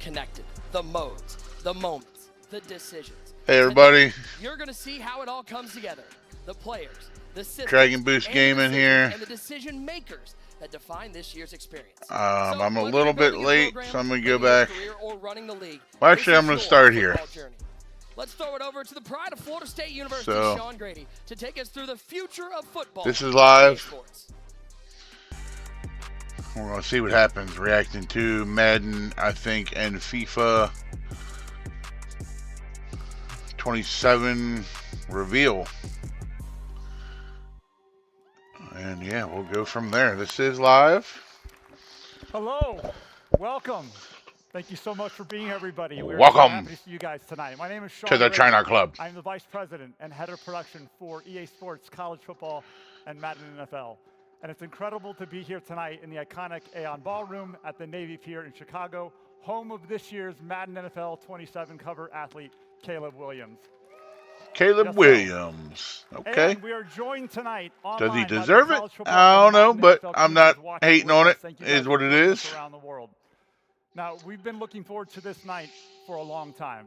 connected. The modes, the moments, the decisions. Hey everybody. You're going to see how it all comes together. The players, the systems, Dragon Boost Gaming here. and the decision makers that define this year's experience. I'm a little bit late, so I'm going to go back. Or running the league, Well, actually, I'm going to start here. Journey. Let's throw it over to the pride of Florida State University, Sean Grady, to take us through the future of football. This is live. We're going to see what happens. Reacting to Madden, I think, and FIFA 27 reveal. And yeah, we'll go from there. This is live. Hello. Welcome. Thank you so much for being here, everybody. We're Welcome happy to see you guys tonight. My name is Sean to the Grady. China Club. I'm the Vice President and Head of Production for EA Sports, College Football, and Madden NFL. And it's incredible to be here tonight in the iconic Aon Ballroom at the Navy Pier in Chicago, home of this year's Madden NFL 27 cover athlete, Caleb Williams. Caleb Williams. Okay. And we are joined tonight Does he deserve it? I don't know, but I'm not hating on it. It is what it is. Around the world. Now, we've been looking forward to this night for a long time.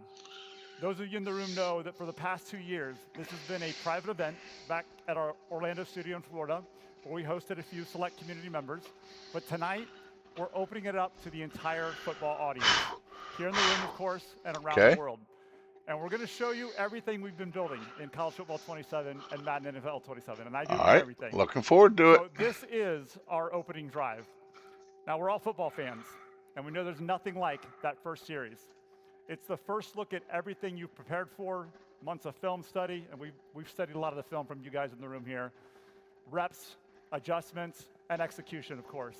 Those of you in the room know that for the past 2 years, this has been a private event back at our Orlando studio in Florida, where we hosted a few select community members. But tonight, we're opening it up to the entire football audience, here in the room, of course, and around the world. And we're going to show you everything we've been building in College Football 27 and Madden NFL 27. And I do everything. Looking forward to it. So this is our opening drive. Now, we're all football fans, and we know there's nothing like that first series. It's the first look at everything you've prepared for, months of film study, and we've studied a lot of the film from you guys in the room here. Reps, adjustments, and execution, of course,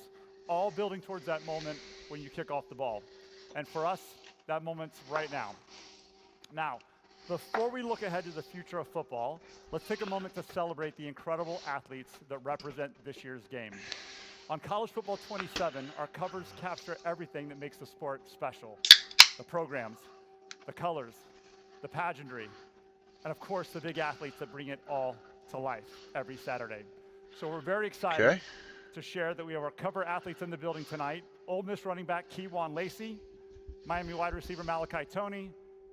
all building towards that moment when you kick off the ball. And for us, that moment's right now. Now, before we look ahead to the future of football, let's take a moment to celebrate the incredible athletes that represent this year's game. On College Football 27, our covers capture everything that makes the sport special. The programs, the colors, the pageantry, and of course the big athletes that bring it all to life every Saturday. So we're very excited to share that we have our cover athletes in the building tonight. Ole Miss running back Keywan Lacey, Miami wide receiver Malachi Toney,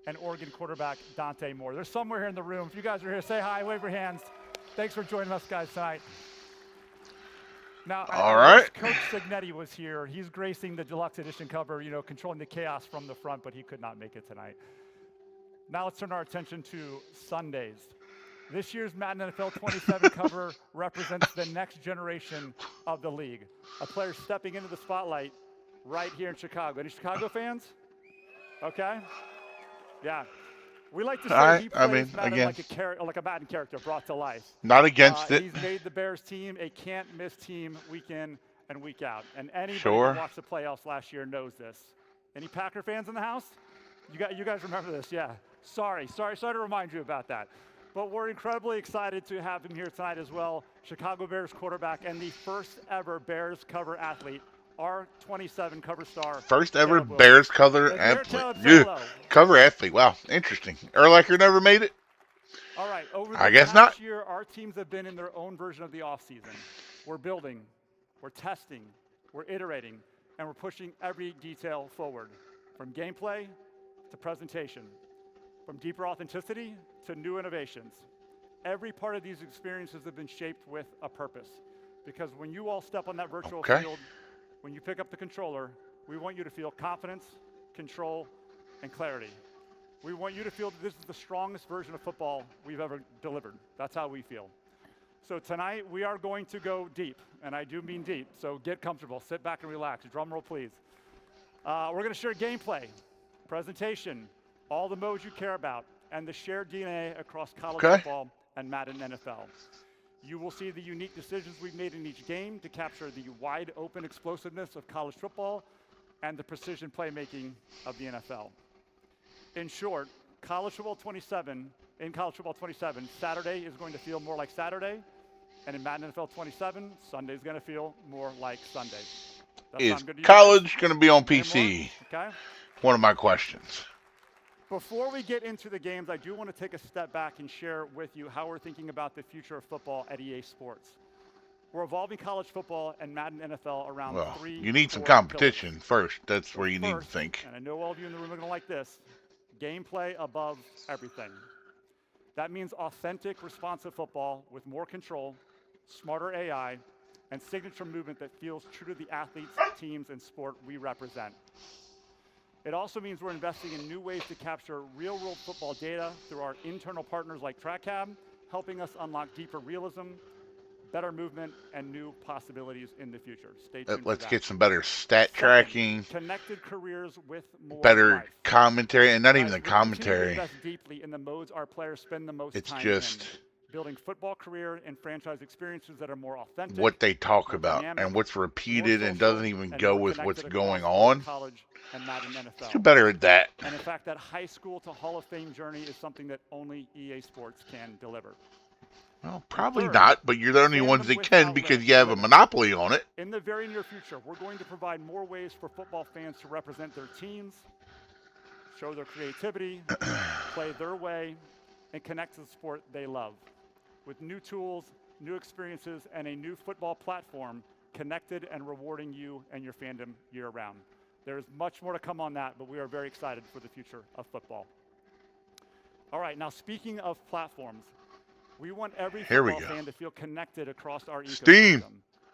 and Oregon quarterback Dante Moore. They're somewhere here in the room. If you guys are here, say hi, wave your hands. Thanks for joining us, guys, tonight. Now, Coach Signetti was here. He's gracing the deluxe edition cover, you know, controlling the chaos from the front, but he could not make it tonight. Now let's turn our attention to Sundays. This year's Madden NFL 27 cover represents the next generation of the league. A player stepping into the spotlight right here in Chicago. Any Chicago fans? Okay. Yeah. We like to say he plays Madden like a Madden character brought to life. Not against it. He's made the Bears team a can't-miss team week in and week out. And anybody who watched the playoffs last year knows this. Any Packer fans in the house? You guys remember this? Yeah. Sorry to remind you about that. But we're incredibly excited to have him here tonight as well. Chicago Bears quarterback and the first ever Bears cover athlete. Our 27 cover star. First ever Bears cover athlete. Cover athlete. Wow, interesting. Urlacher never made it? All right. Over the past year, our teams have been in their own version of the offseason. We're building, we're testing, we're iterating, and we're pushing every detail forward. From gameplay to presentation. From deeper authenticity to new innovations. Every part of these experiences have been shaped with a purpose. Because when you all step on that virtual field, when you pick up the controller, we want you to feel confidence, control, and clarity. We want you to feel that this is the strongest version of football we've ever delivered. That's how we feel. So tonight, we are going to go deep, and I do mean deep, so get comfortable, sit back and relax. Drum roll, please. We're going to share gameplay, presentation, all the modes you care about, and the shared DNA across college football and Madden NFL. You will see the unique decisions we've made in each game to capture the wide open explosiveness of college football and the precision playmaking of the NFL. In short, College Football 27, Saturday is going to feel more like Saturday, and in Madden NFL 27, Sunday is going to feel more like Sunday. Is college going to be on PC? Okay. One of my questions. Before we get into the games, I do want to take a step back and share with you how we're thinking about the future of football at EA Sports. We're evolving college football and Madden NFL around three. You need some core competition pillars. first. That's So where you need to first, think. and I know all of you in the room are going to like this, gameplay above everything. That means authentic, responsive football with more control, smarter AI, and signature movement that feels true to the athletes, teams, and sport we represent. It also means we're investing in new ways to capture real-world football data through our internal partners like TrackCab, helping us unlock deeper realism, better movement, and new possibilities in the future. Stay tuned for Let's that. get some better stat Second, tracking, connected careers with more better life. commentary, and not even the We continue to commentary. invest deeply in the modes our players spend the most It's time just in, building football career and franchise experiences that are more authentic, what they talk more about dynamic, and what's more repeated and social, doesn't even and go more with what's connected going across both on. college and Madden NFL. Do better at that. And in fact, that high school to Hall of Fame journey is something that only EA Sports can deliver. Well, probably third, not, but you're the only fandom ones that can without because you have a limits. monopoly on it. In the very near future, we're going to provide more ways for football fans to represent their teams, show their creativity, play their way, and connect to the sport they love. With new tools, new experiences, and a new football platform connected and rewarding you and your fandom year-round. There is much more to come on that, but we are very excited for the future of football. All right, now speaking of platforms, we want every football fan to feel connected across our ecosystem.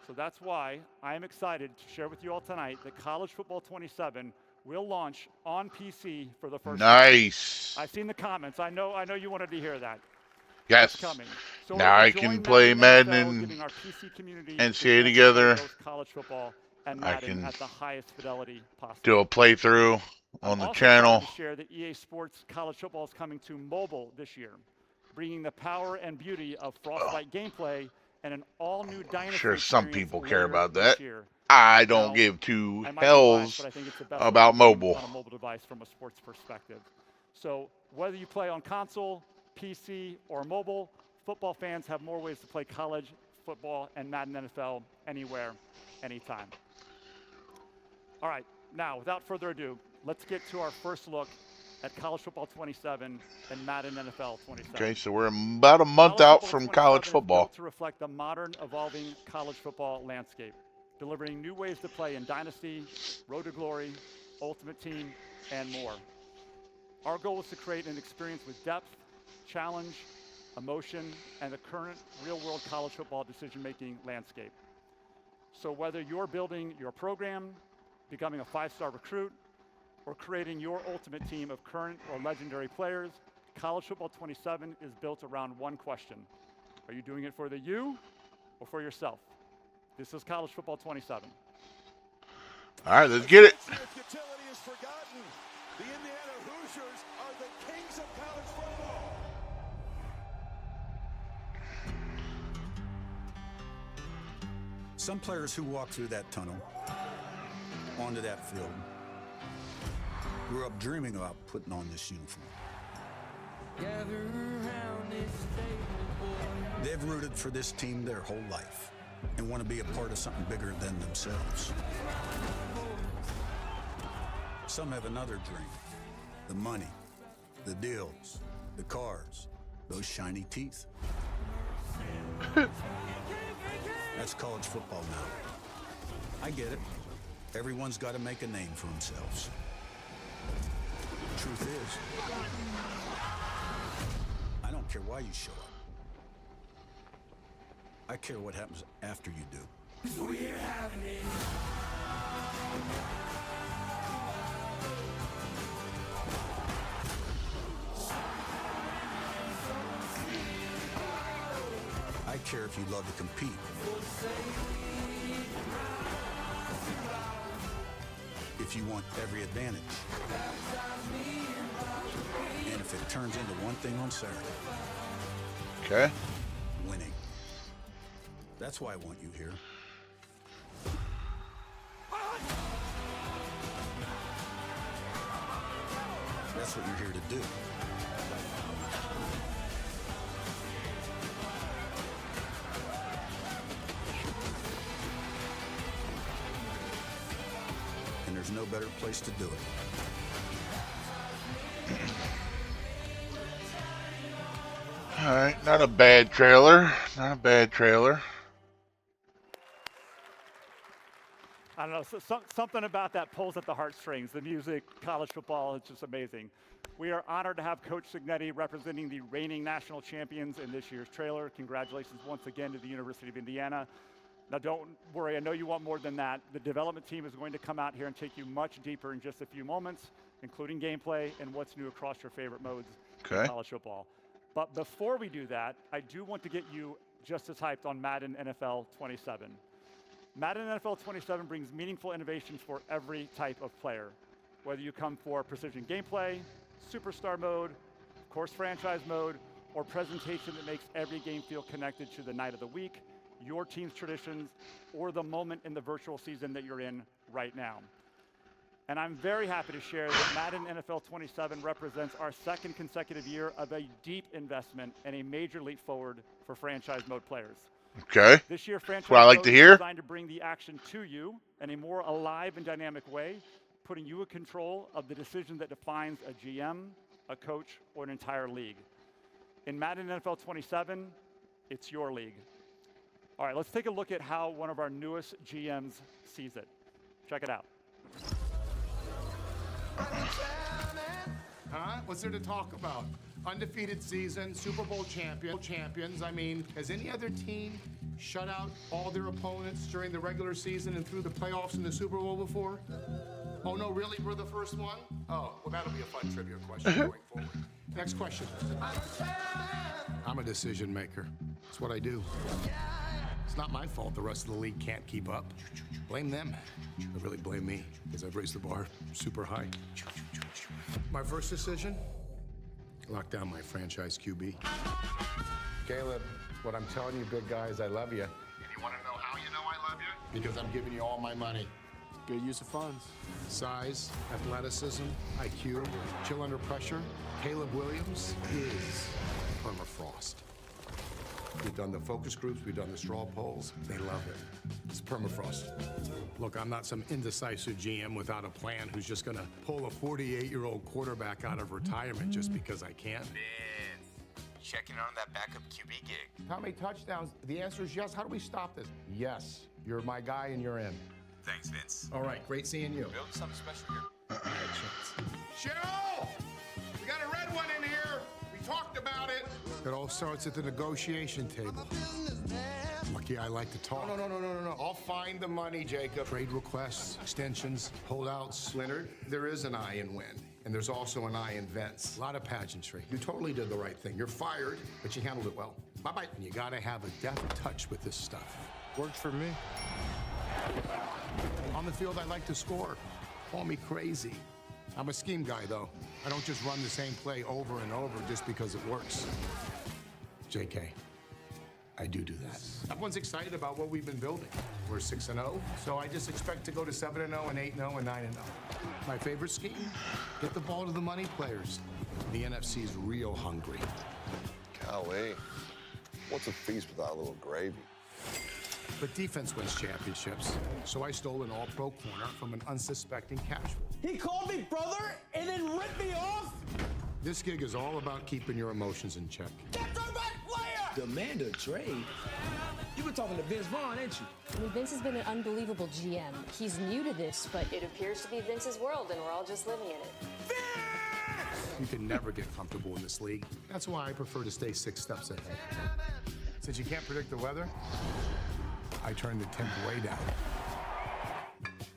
So that's why I am excited to share with you all tonight that College Football 27 will launch on PC for the first time. Nice. I've seen the comments. I know you wanted to hear that. Yes. It's coming. So now I can play Madden and our PC community NCAA together. College football and Madden at the highest fidelity possible. Do a playthrough on the channel. To share that EA Sports College Football is coming to mobile this year, bringing the power and beauty of Frostbite gameplay and an all-new dynasty. I'm sure some people care about that. Year. I don't give two hells about mobile. On a mobile device from a sports perspective. So whether you play on console, PC, or mobile, football fans have more ways to play college football and Madden NFL anywhere, anytime. All right, now without further ado, let's get to our first look at College Football 27 and Madden NFL 27. Okay, so we're about a month out from college football. To reflect the modern, evolving college football landscape, delivering new ways to play in Dynasty, Road to Glory, Ultimate Team, and more. Our goal is to create an experience with depth, challenge, emotion, and the current real-world college football decision-making landscape. So whether you're building your program, becoming a 5-star recruit, or creating your ultimate team of current or legendary players, College Football 27 is built around one question. Are you doing it for the you or for yourself? This is College Football 27. All right, let's get it. Utility is forgotten. The Indiana Hoosiers are the kings of college football. Some players who walk through that tunnel onto that field grew up dreaming about putting on this uniform. They've rooted for this team their whole life and want to be a part of something bigger than themselves. Some have another dream: the money, the deals, the cars, those shiny teeth. That's college football now. I get it. Everyone's got to make a name for themselves. Truth is, I don't care why you show up. I care what happens after you do. We're having it. I care if you love to compete. If you want every advantage. And if it turns into one thing on Saturday. Okay. Winning. That's why I want you here. That's what you're here to do. And there's no better place to do it. All right, not a bad trailer. Not a bad trailer. I don't know, something about that pulls at the heartstrings. The music, college football, it's just amazing. We are honored to have Coach Cignetti representing the reigning national champions in this year's trailer. Congratulations once again to the University of Indiana. Now don't worry, I know you want more than that. The development team is going to come out here and take you much deeper in just a few moments, including gameplay and what's new across your favorite modes in college football. But before we do that, I do want to get you just as hyped on Madden NFL 27. Madden NFL 27 brings meaningful innovations for every type of player. Whether you come for precision gameplay, superstar mode, of course franchise mode, or presentation that makes every game feel connected to the night of the week, your team's traditions, or the moment in the virtual season that you're in right now. And I'm very happy to share that Madden NFL 27 represents our second consecutive year of a deep investment and a major leap forward for franchise mode players. Okay. This year, franchise what I like mode to is hear. designed to bring the action to you in a more alive and dynamic way, putting you in control of the decision that defines a GM, a coach, or an entire league. In Madden NFL 27, it's your league. All right, let's take a look at how one of our newest GMs sees it. Check it out. Huh? What's there to talk about? Undefeated season, Super Bowl champions. I mean, has any other team shut out all their opponents during the regular season and through the playoffs in the Super Bowl before? Oh, no, really? We're the first one? Oh, well, that'll be a fun trivia question going forward. Next question. I'm a decision maker. That's what I do. It's not my fault the rest of the league can't keep up. Blame them. But really blame me, because I've raised the bar super high. My first decision? Lock down my franchise QB. Caleb, what I'm telling you, big guy, is I love you. And you want to know how you know I love you? Because I'm giving you all my money. Good use of funds. Size, athleticism, IQ, chill under pressure. Caleb Williams is permafrost. We've done the focus groups, we've done the straw polls. They love it. It's permafrost. Look, I'm not some indecisive GM without a plan who's just gonna pull a 48-year-old quarterback out of retirement just because I can. Man, checking on that backup QB gig. How many touchdowns? The answer is yes. How do we stop this? Yes. You're my guy and you're in. Thanks, Vince. All right, great seeing you. Building something special here. Cheryl! We got a red one in here. We talked about it. It all starts at the negotiation table. Lucky I like to talk. No. I'll find the money, Jacob. Trade requests, extensions, holdouts. Leonard, there is an I in win. And there's also an I in Vince. A lot of pageantry. You totally did the right thing. You're fired, but you handled it well. Bye-bye. And you gotta have a deft touch with this stuff. Worked for me. On the field, I like to score. Call me crazy. I'm a scheme guy, though. I don't just run the same play over and over just because it works. JK, I do that. Everyone's excited about what we've been building. We're 6-0, so I just expect to go to 7-0 and 8-0 and 9-0. My favorite scheme? Get the ball to the money players. The NFC's real hungry. Golly, what's a feast without a little gravy? But defense wins championships, so I stole an all-pro corner from an unsuspecting casual. He called me brother and then ripped me off? This gig is all about keeping your emotions in check. That's our best player! Demand a trade? You were talking to Vince Vaughn, ain't you? I mean, Vince has been an unbelievable GM. He's new to this, but it appears to be Vince's world, and we're all just living in it. You can never get comfortable in this league. That's why I prefer to stay 6 steps ahead. Since you can't predict the weather, I turned the temp way down.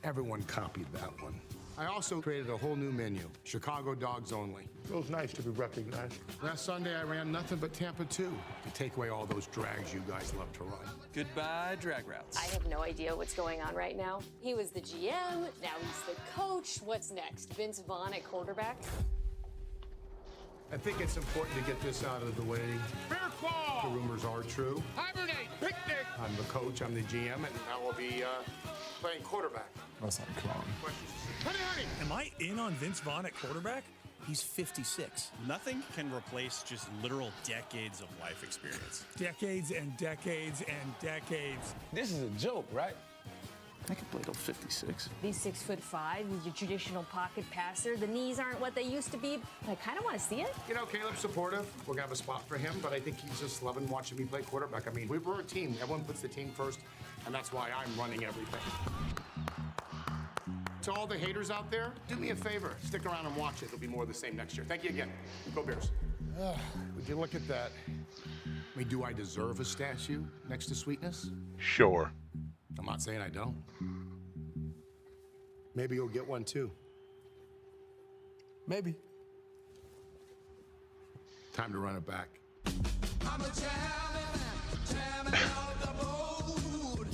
Everyone copied that one. I also created a whole new menu, Chicago Dogs Only. Feels nice to be recognized. Last Sunday, I ran nothing but Tampa 2 to take away all those drags you guys love to run. Goodbye, drag routes. I have no idea what's going on right now. He was the GM, now he's the coach. What's next? Vince Vaughn at quarterback? I think it's important to get this out of the way. Beer claw! The rumors are true. Hibernate! Picnic! I'm the coach, I'm the GM, and I will be playing quarterback. That's not clown. Honey! Am I in on Vince Vaughn at quarterback? He's 56. Nothing can replace just literal decades of life experience. Decades and decades and decades. This is a joke, right? I can play till 56. He's 6'5", he's your traditional pocket passer. The knees aren't what they used to be, but I kind of want to see it. You know, Caleb's supportive. We're going to have a spot for him, but I think he's just loving watching me play quarterback. I mean, we're a team. Everyone puts the team first, and that's why I'm running everything. To all the haters out there, do me a favor. Stick around and watch it. It'll be more of the same next year. Thank you again. Go Bears. Would you look at that? I mean, do I deserve a statue next to Sweetness? Sure. I'm not saying I don't. Maybe you'll get one too. Maybe. Time to run it back. I'm a chairman of the board.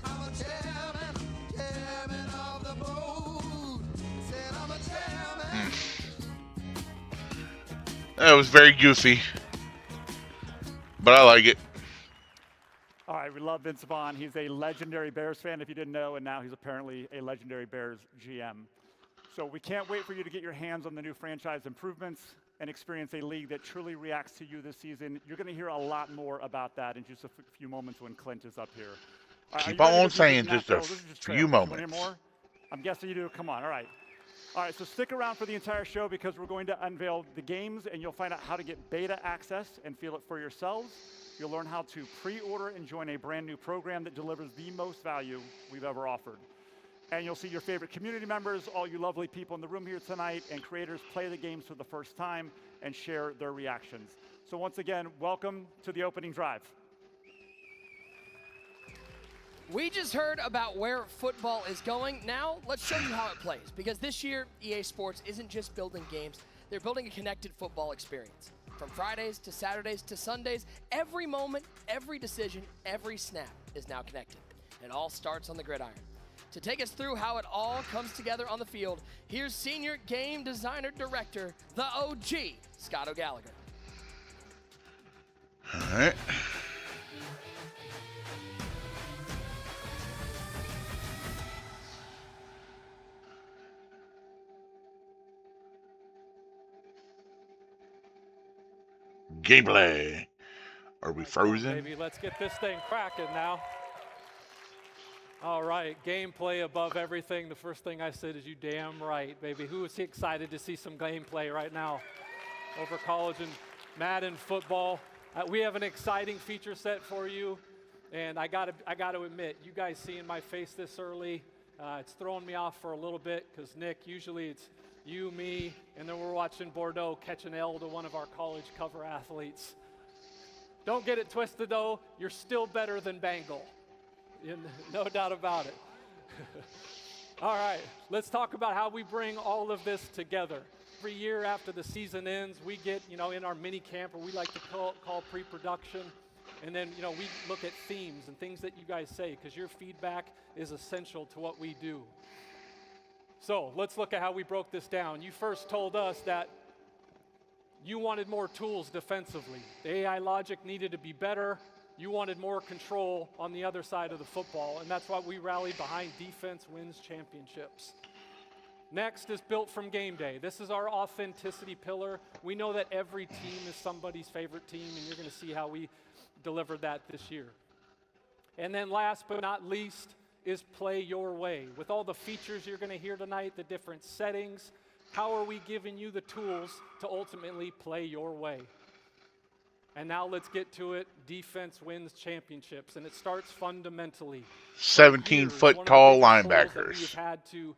I'm a chairman of the board. Said I'm a chairman. That was very goofy, but I like it. All right, we love Vince Vaughn. He's a legendary Bears fan, if you didn't know, and now he's apparently a legendary Bears GM. So we can't wait for you to get your hands on the new franchise improvements and experience a league that truly reacts to you this season. You're going to hear a lot more about that in just a few moments when Clint is up here. Keep on saying just a few moments. Want to hear more? I'm guessing you do. Come on. All right. All right, so stick around for the entire show because we're going to unveil the games and you'll find out how to get beta access and feel it for yourselves. You'll learn how to pre-order and join a brand new program that delivers the most value we've ever offered. And you'll see your favorite community members, all you lovely people in the room here tonight, and creators play the games for the first time and share their reactions. So once again, welcome to the opening drive. We just heard about where football is going. Now, let's show you how it plays. Because this year, EA Sports isn't just building games, they're building a connected football experience. From Fridays to Saturdays to Sundays, every moment, every decision, every snap is now connected. It all starts on the gridiron. To take us through how it all comes together on the field, here's Senior Game Designer Director, the OG, Scott O'Gallagher. All right. Gameplay. Are we frozen? Baby, let's get this thing cracking now. All right, gameplay above everything. The first thing I said is you damn right, baby. Who is excited to see some gameplay right now over college and Madden football? We have an exciting feature set for you, and I got to admit, you guys seeing my face this early, it's throwing me off for a little bit because Nick, usually it's you, me, and then we're watching Bordeaux catch an L to one of our college cover athletes. Don't get it twisted though, you're still better than Bengal. No doubt about it. All right, let's talk about how we bring all of this together. Every year after the season ends, we get, in our mini camp, or we like to call pre-production, and then, we look at themes and things that you guys say, because your feedback is essential to what we do. So let's look at how we broke this down. You first told us that you wanted more tools defensively. The AI logic needed to be better. You wanted more control on the other side of the football, and that's why we rallied behind defense wins championships. Next is built from game day. This is our authenticity pillar. We know that every team is somebody's favorite team, and you're going to see how we delivered that this year. And then last but not least is play your way. With all the features you're going to hear tonight, the different settings, how are we giving you the tools to ultimately play your way? And now let's get to it. Defense wins championships, and it starts fundamentally. 17-foot tall linebackers. We've had to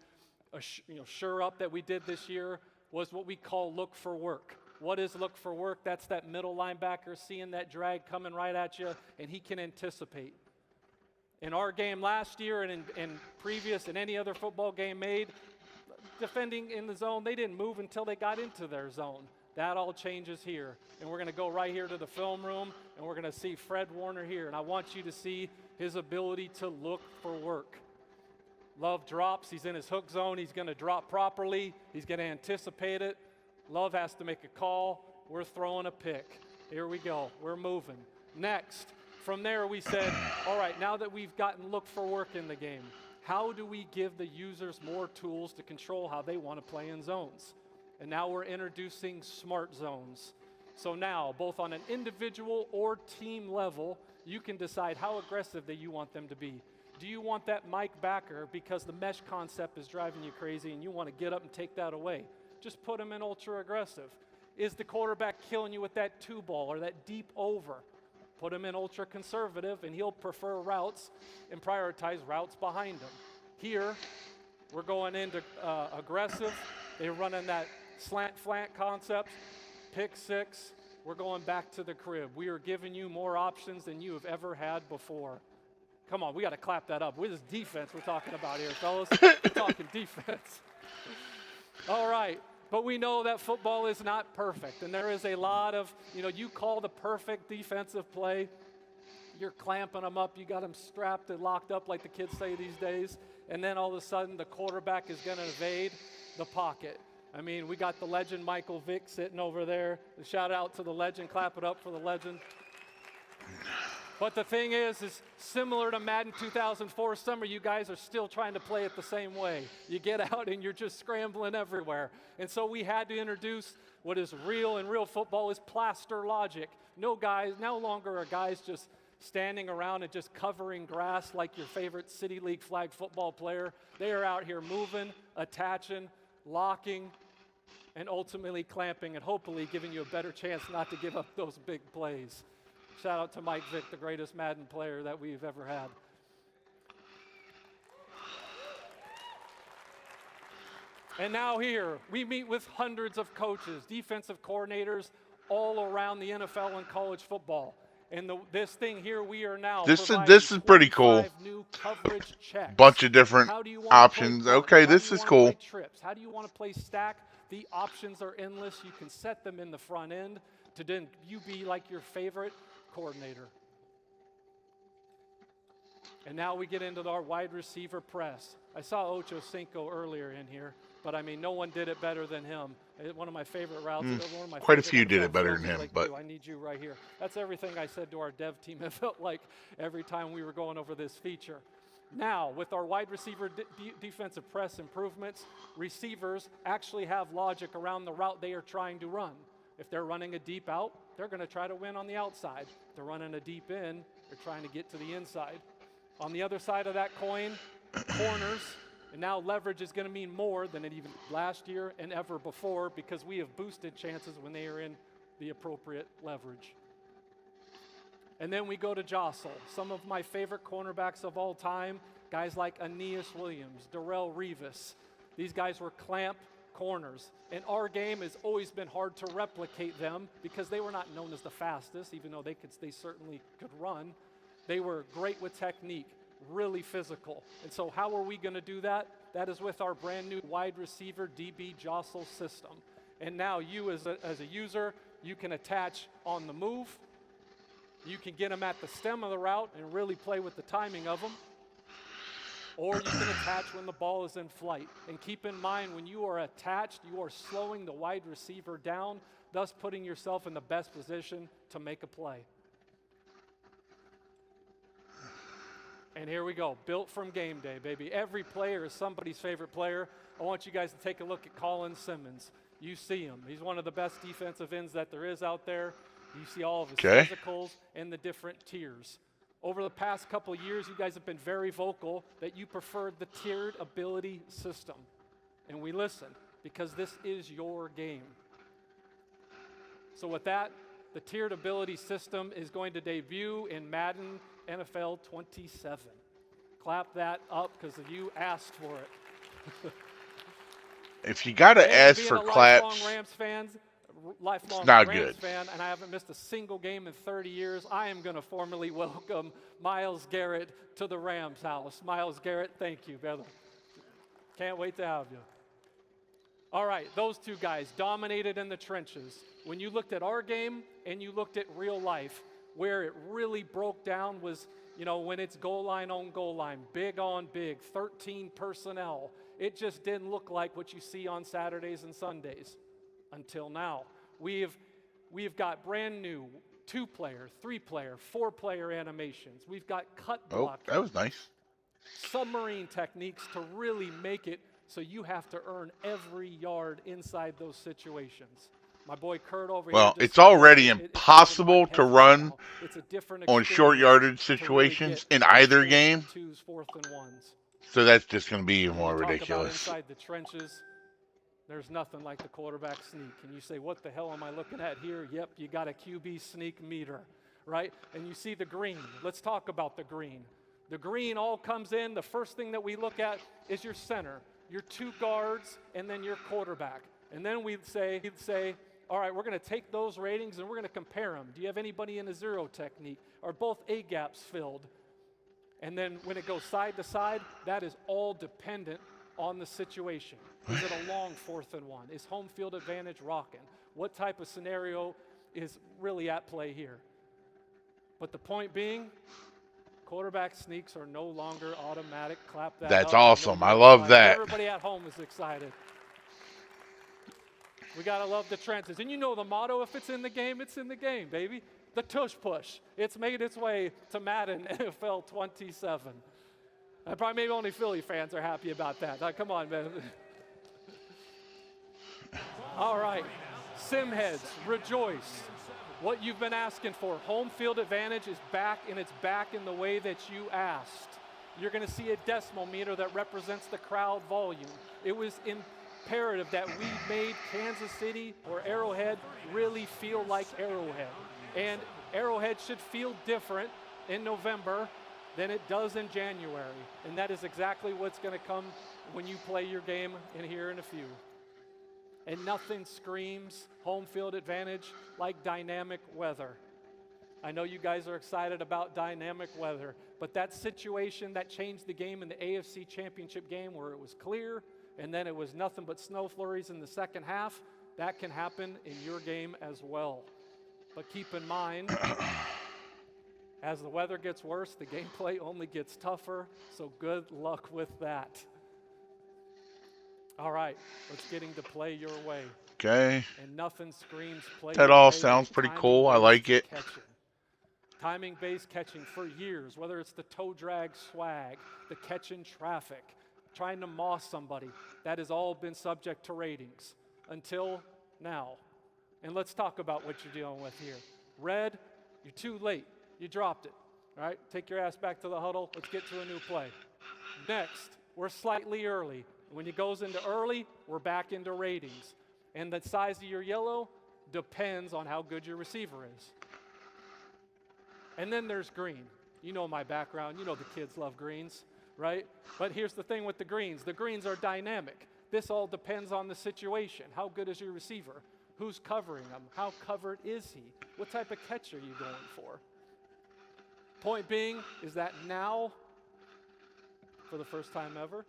sure up that we did this year was what we call look for work. What is look for work? That's that middle linebacker seeing that drag coming right at you, and he can anticipate. In our game last year and in previous and any other football game made, defending in the zone, they didn't move until they got into their zone. That all changes here. And we're going to go right here to the film room, and we're going to see Fred Warner here. And I want you to see his ability to look for work. Love drops. He's in his hook zone. He's going to drop properly. He's going to anticipate it. Love has to make a call. We're throwing a pick. Here we go. We're moving. Next, from there we said, all right, now that we've gotten look for work in the game, how do we give the users more tools to control how they want to play in zones? And now we're introducing smart zones. So now, both on an individual or team level, you can decide how aggressive that you want them to be. Do you want that Mike backer because the mesh concept is driving you crazy and you want to get up and take that away? Just put him in ultra aggressive. Is the quarterback killing you with that two ball or that deep over? Put him in ultra conservative and he'll prefer routes and prioritize routes behind him. Here, We're going into aggressive. They're running that slant concept, pick six. We're going back to the crib. We are giving you more options than you have ever had before. Come on, we got to clap that up. With this defense we're talking about here, fellas. We're talking defense. All right, but we know that football is not perfect, and there is a lot of, you call the perfect defensive play. You're clamping them up. You got them strapped and locked up like the kids say these days. And then all of a sudden the quarterback is going to evade the pocket. I mean, we got the legend Michael Vick sitting over there. Shout out to the legend. Clap it up for the legend. But the thing is similar to Madden 2004 summer, you guys are still trying to play it the same way. You get out and you're just scrambling everywhere. And so we had to introduce what is real, and real football is plaster logic. No longer are guys just standing around and just covering grass like your favorite City League flag football player. They are out here moving, attaching, locking, and ultimately clamping, and hopefully giving you a better chance not to give up those big plays. Shout out to Mike Vick, the greatest Madden player that we've ever had. And now here, we meet with hundreds of coaches, defensive coordinators all around the NFL and college football. And this thing here, we are now this is pretty cool. New coverage checks. Bunch of different options. Okay, this is cool. Trips? How do you want to play stack? The options are endless. You can set them in the front end to then you be like your favorite coordinator. And now we get into our wide receiver press. I saw Ocho Cinco earlier in here, but I mean, no one did it better than him. One of my favorite routes. One of my quite a few did it better than him, like, but I need you right here. That's everything I said to our dev team. It felt like every time we were going over this feature. Now, with our wide receiver defensive press improvements, receivers actually have logic around the route they are trying to run. If they're running a deep out, they're going to try to win on the outside. If they're running a deep in, they're trying to get to the inside. On the other side of that coin, corners, and now leverage is going to mean more than it even last year and ever before, because we have boosted chances when they are in the appropriate leverage. And then we go to jostle. Some of my favorite cornerbacks of all time, guys like Aeneas Williams, Darrelle Revis. These guys were clamp corners. And our game has always been hard to replicate them because they were not known as the fastest, even though they certainly could run. They were great with technique, really physical. And so how are we going to do that? That is with our brand new wide receiver DB jostle system. And now you as a user, you can attach on the move. You can get them at the stem of the route and really play with the timing of them. Or you can attach when the ball is in flight. And keep in mind, when you are attached, you are slowing the wide receiver down, thus putting yourself in the best position to make a play. And here we go, built from game day, baby. Every player is somebody's favorite player. I want you guys to take a look at Colin Simmons. You see him. He's one of the best defensive ends that there is out there. You see all of his physicals and the different tiers. Over the past couple of years, you guys have been very vocal that you preferred the tiered ability system. And we listen, because this is your game. So with that, the tiered ability system is going to debut in Madden NFL 27. Clap that up because you asked for it. If you got to ask for claps, lifelong it's not Rams good. fan, and I haven't missed a single game in 30 years, I am going to formally welcome Myles Garrett to the Rams house. Myles Garrett, thank you, brother. Can't wait to have you. All right, those two guys dominated in the trenches. When you looked at our game and you looked at real life, where it really broke down was, when it's goal line on goal line, big on big, 13 personnel. It just didn't look like what you see on Saturdays and Sundays until now. We've got brand new 2-player, 3-player, 4-player animations. We've got cut blocking. Oh, that was nice. Submarine techniques to really make it so you have to earn every yard inside those situations. My boy Kurt over here. Well, it's already impossible to run on short yardage situations in either game. So that's just going to be even more ridiculous. Inside the trenches, there's nothing like the quarterback sneak. And you say, what the hell am I looking at here? Yep, you got a QB sneak meter, right? And you see the green. Let's talk about the green. The green all comes in. The first thing that we look at is your center. your 2 guards, and then your quarterback. And then we'd say, all right, we're going to take those ratings and we're going to compare them. Do you have anybody in a zero technique? Are both A gaps filled? And then when it goes side to side, that is all dependent on the situation. Is it a long 4th and 1? Is home field advantage rocking? What type of scenario is really at play here? But the point being, quarterback sneaks are no longer automatic. Clap that That's up. awesome. I love excited. that. Everybody at home is excited. We got to love the trenches. And you know the motto, if it's in the game, it's in the game, baby. The tush push. It's made its way to Madden NFL 27. Probably maybe only Philly fans are happy about that. Come on, man. All right. Simheads, rejoice. What you've been asking for. Home field advantage is back, and it's back in the way that you asked. You're going to see a decimal meter that represents the crowd volume. It was imperative that we made Kansas City or Arrowhead really feel like Arrowhead. And Arrowhead should feel different in November than it does in January. And that is exactly what's going to come when you play your game in here in a few. And nothing screams home field advantage like dynamic weather. I know you guys are excited about dynamic weather, but that situation that changed the game in the AFC Championship game where it was clear and then it was nothing but snow flurries in the second half, that can happen in your game as well. But keep in mind, as the weather gets worse, the gameplay only gets tougher, so good luck with that. All right, let's get into play your way. Okay. And nothing screams play That your all way sounds like pretty cool. I like it. catching. Timing-based catching for years, whether it's the toe drag swag, the catch in traffic, trying to moss somebody, that has all been subject to ratings until now. And let's talk about what you're dealing with here. Red, you're too late. You dropped it. All right, take your ass back to the huddle. Let's get to a new play. Next, we're slightly early. When it goes into early, we're back into ratings. And the size of your yellow depends on how good your receiver is. And then there's green. You know my background. You know the kids love greens, right? But here's the thing with the greens. The greens are dynamic. This all depends on the situation. How good is your receiver? Who's covering him? How covered is he? What type of catch are you going for? Point being is that now, for the first time ever,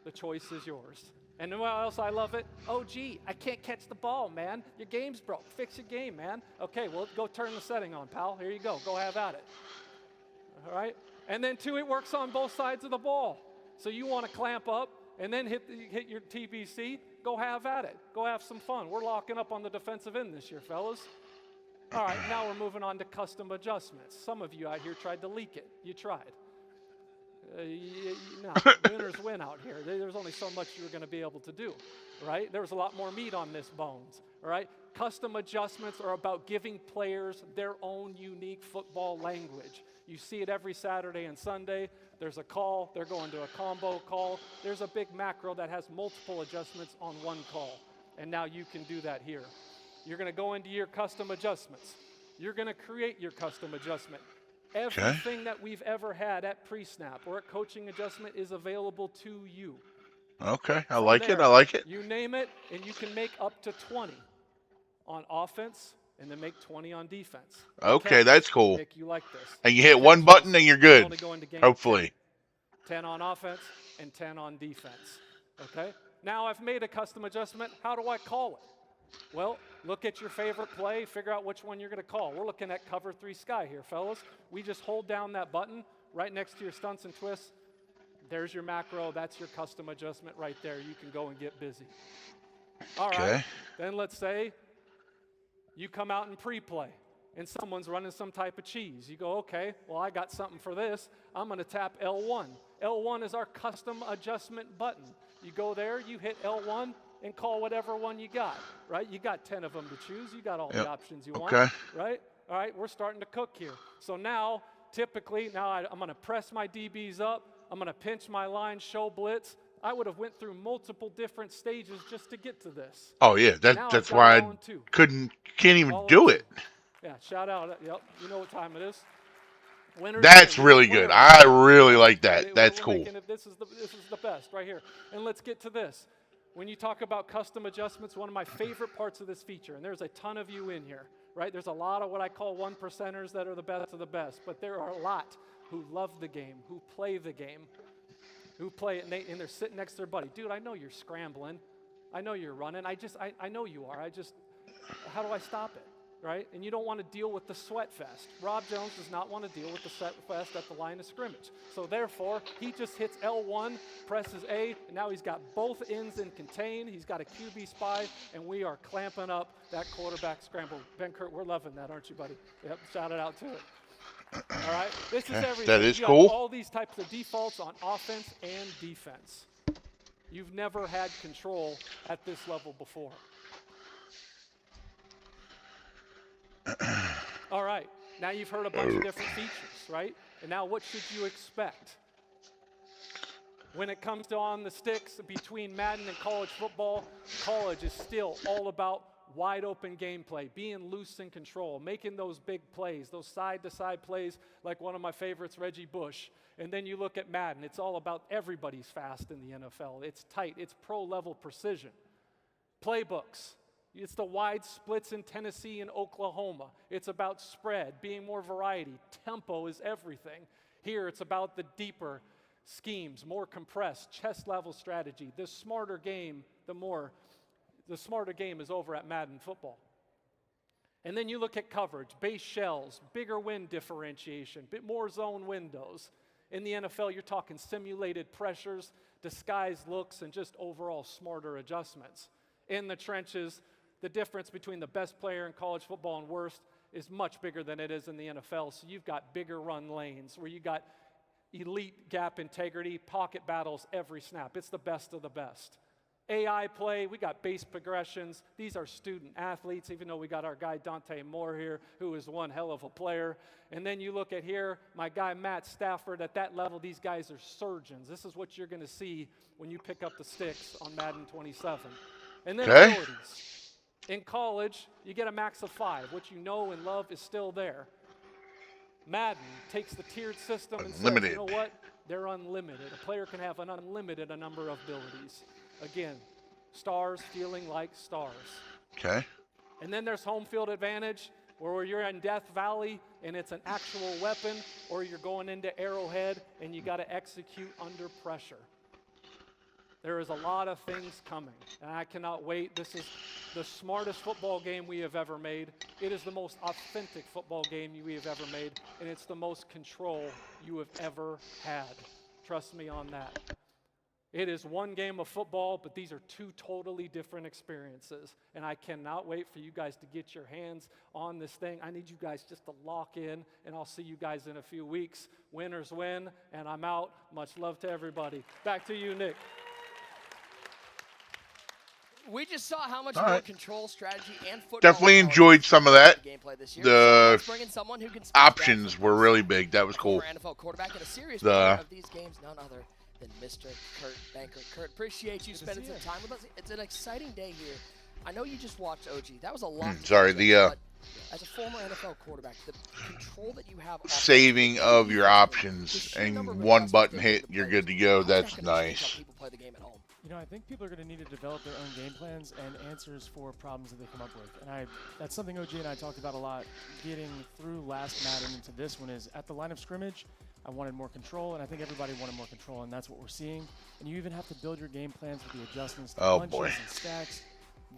the choice is yours. And you know what else I love it? Oh, gee, I can't catch the ball, man. Your game's broke. Fix your game, man. Okay, well, go turn the setting on, pal. Here you go. Go have at it. All right? And then, too, it works on both sides of the ball. So you want to clamp up and then hit your TBC, go have at it. Go have some fun. We're locking up on the defensive end this year, fellas. All right, now we're moving on to custom adjustments. Some of you out here tried to leak it. You tried. No, winners win out here. There's only so much you were going to be able to do, right? There was a lot more meat on this bones, all right? Custom adjustments are about giving players their own unique football language. You see it every Saturday and Sunday. There's a call. They're going to a combo call. There's a big macro that has multiple adjustments on one call, and now you can do that here. You're going to go into your custom adjustments. You're going to create your custom adjustment. Everything that we've ever had at pre-snap or at coaching adjustment is available to you. Okay, I like it. I like it. You name it, and you can make up to 20 on offense and then make 20 on defense. Okay, that's cool. Nick, you like this. And you hit one button and you're good. Hopefully. 10 on offense and 10 on defense. Okay? Now I've made a custom adjustment. How do I call it? Well, look at your favorite play, figure out which one you're going to call. We're looking at cover 3 sky here, fellas. We just hold down that button right next to your stunts and twists. There's your macro. That's your custom adjustment right there. You can go and get busy. All right. Then let's say you come out in pre-play and someone's running some type of cheese. You go, okay, well, I got something for this. I'm going to tap L1. L1 is our custom adjustment button. You go there, you hit L1, and call whatever one you got, right? You got 10 of them to choose. You got all the options you want, right? All right, we're starting to cook here. So now, typically, I'm going to press my DBs up. I'm going to pinch my line, show blitz. I would have went through multiple different stages just to get to this. Oh, yeah, that's why I can't even do it. Yeah, shout out. Yep, you know what time it is. Winners That's really good. I really like that. That's cool. This is the best right here. And let's get to this. When you talk about custom adjustments, one of my favorite parts of this feature, and there's a ton of you in here, right? There's a lot of what I call 1%ers that are the best of the best, but there are a lot who love the game, who play the game, who play it, and they're sitting next to their buddy. Dude, I know you're scrambling. I know you're running. I know you are. How do I stop it, right? And you don't want to deal with the sweat fest. Rob Jones does not want to deal with the sweat fest at the line of scrimmage. So therefore, he just hits L1, presses A, and now he's got both ends in contain. He's got a QB spy, and we are clamping up that quarterback scramble. Ben Kurt, we're loving that, aren't you, buddy? Yep, shout it out to it. All right, this is everything. That is you cool. have all these types of defaults on offense and defense. You've never had control at this level before. All right, now you've heard a bunch of different features, right? And now what should you expect? When it comes to on the sticks between Madden and college football, college is still all about wide open gameplay, being loose in control, making those big plays, those side-to-side plays like one of my favorites, Reggie Bush. And then you look at Madden, it's all about everybody's fast in the NFL. It's tight, it's pro-level precision. Playbooks, it's the wide splits in Tennessee and Oklahoma. It's about spread, being more variety. Tempo is everything. Here it's about the deeper schemes, more compressed, chest-level strategy. The smarter game, the smarter game is over at Madden football. And then you look at coverage, base shells, bigger wind differentiation, bit more zone windows. In the NFL, you're talking simulated pressures, disguised looks, and just overall smarter adjustments. In the trenches, the difference between the best player in college football and worst is much bigger than it is in the NFL. So you've got bigger run lanes where you got elite gap integrity, pocket battles every snap. It's the best of the best. AI play, we got base progressions. These are student athletes, even though we got our guy Dante Moore here, who is one hell of a player. And then you look at here, my guy Matt Stafford, at that level, these guys are surgeons. This is what you're going to see when you pick up the sticks on Madden 27. And then abilities. In college, you get a max of 5. What you know and love is still there. Madden takes the tiered system and says, you know what? They're unlimited. A player can have an unlimited number of abilities. Again, stars feeling like stars. Okay. And then there's home field advantage, where you're in Death Valley and it's an actual weapon, or you're going into Arrowhead and you got to execute under pressure. There is a lot of things coming, and I cannot wait. This is the smartest football game we have ever made. It is the most authentic football game we have ever made, and it's the most control you have ever had. Trust me on that. It is one game of football, but these are two totally different experiences, and I cannot wait for you guys to get your hands on this thing. I need you guys just to lock in, and I'll see you guys in a few weeks. Winners win, and I'm out. Much love to everybody. Back to you, Nick. We just saw how much more control, strategy, and football. Definitely enjoyed some of that. The who can options were really big. That was cool. NFL quarterback and a serious player of these games, none other than Mr. Kurt Banker. Kurt, appreciate you spending some time with us. It's an exciting day here. I know you just watched OG. That was a lot. Sorry, as a former NFL quarterback, the control that you have, saving of your options and one button hit, you're good to go. That's nice. People play the game at home. You know, I think people are going to need to develop their own game plans and answers for problems that they come up with. And that's something OG and I talked about a lot getting through last Madden into this one is at the line of scrimmage, I wanted more control, and I think everybody wanted more control, and that's what we're seeing. And you even have to build your game plans with the adjustments to punches and stacks.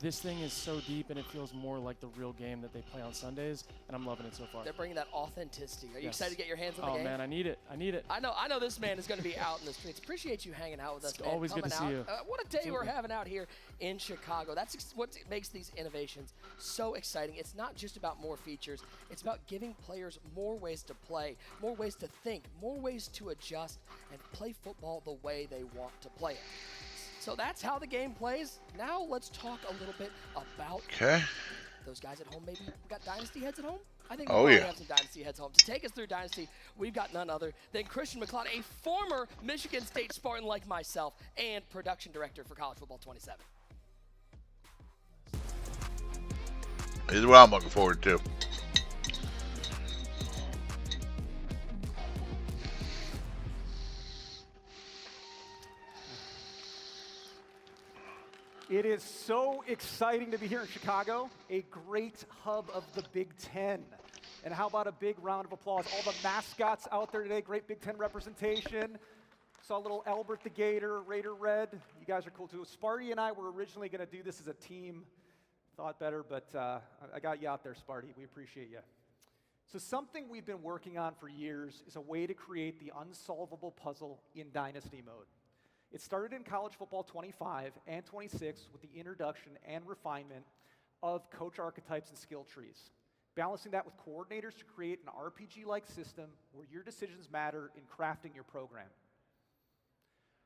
This thing is so deep, and it feels more like the real game that they play on Sundays, and I'm loving it so far. They're bringing that authenticity. Are you excited to get your hands on the game? Oh, man, I need it. I need it. I know this man is going to be out in the streets. Appreciate you hanging out with us, man. Always good to see you. What a day we're having out here in Chicago. That's what makes these innovations so exciting. It's not just about more features. It's about giving players more ways to play, more ways to think, more ways to adjust, and play football the way they want to play it. So that's how the game plays. Now let's talk a little bit about those guys at home. Maybe we got Dynasty heads at home? I think we have some Dynasty heads home. To take us through Dynasty, we've got none other than Christian McLeod, a former Michigan State Spartan like myself and production director for College Football 27. This is what I'm looking forward to. It is so exciting to be here in Chicago, a great hub of the Big Ten. And how about a big round of applause? All the mascots out there today, great Big Ten representation. Saw a little Albert the Gator, Raider Red. You guys are cool too. Sparty and I were originally going to do this as a team. Thought better, but I got you out there, Sparty. We appreciate you. So something we've been working on for years is a way to create the unsolvable puzzle in Dynasty mode. It started in College Football 25 and 26 with the introduction and refinement of coach archetypes and skill trees, balancing that with coordinators to create an RPG-like system where your decisions matter in crafting your program.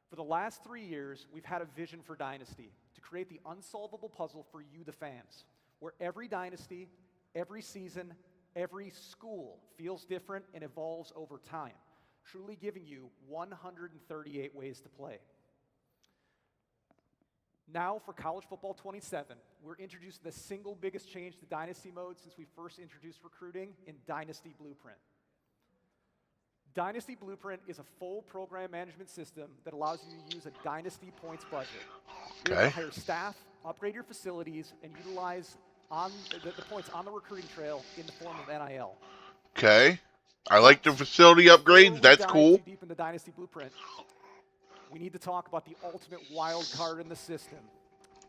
For the last 3 years, we've had a vision for Dynasty to create the unsolvable puzzle for you, the fans, where every Dynasty, every season, every school feels different and evolves over time, truly giving you 138 ways to play. Now for College Football 27, we're introducing the single biggest change to Dynasty mode since we first introduced recruiting in Dynasty Blueprint. Dynasty Blueprint is a full program management system that allows you to use a Dynasty points budget. You're able to hire staff, upgrade your facilities, and utilize the points on the recruiting trail in the form of NIL. Okay. I like the facility upgrades. That's cool. Too deep into Dynasty Blueprint, we need to talk about the ultimate wild card in the system,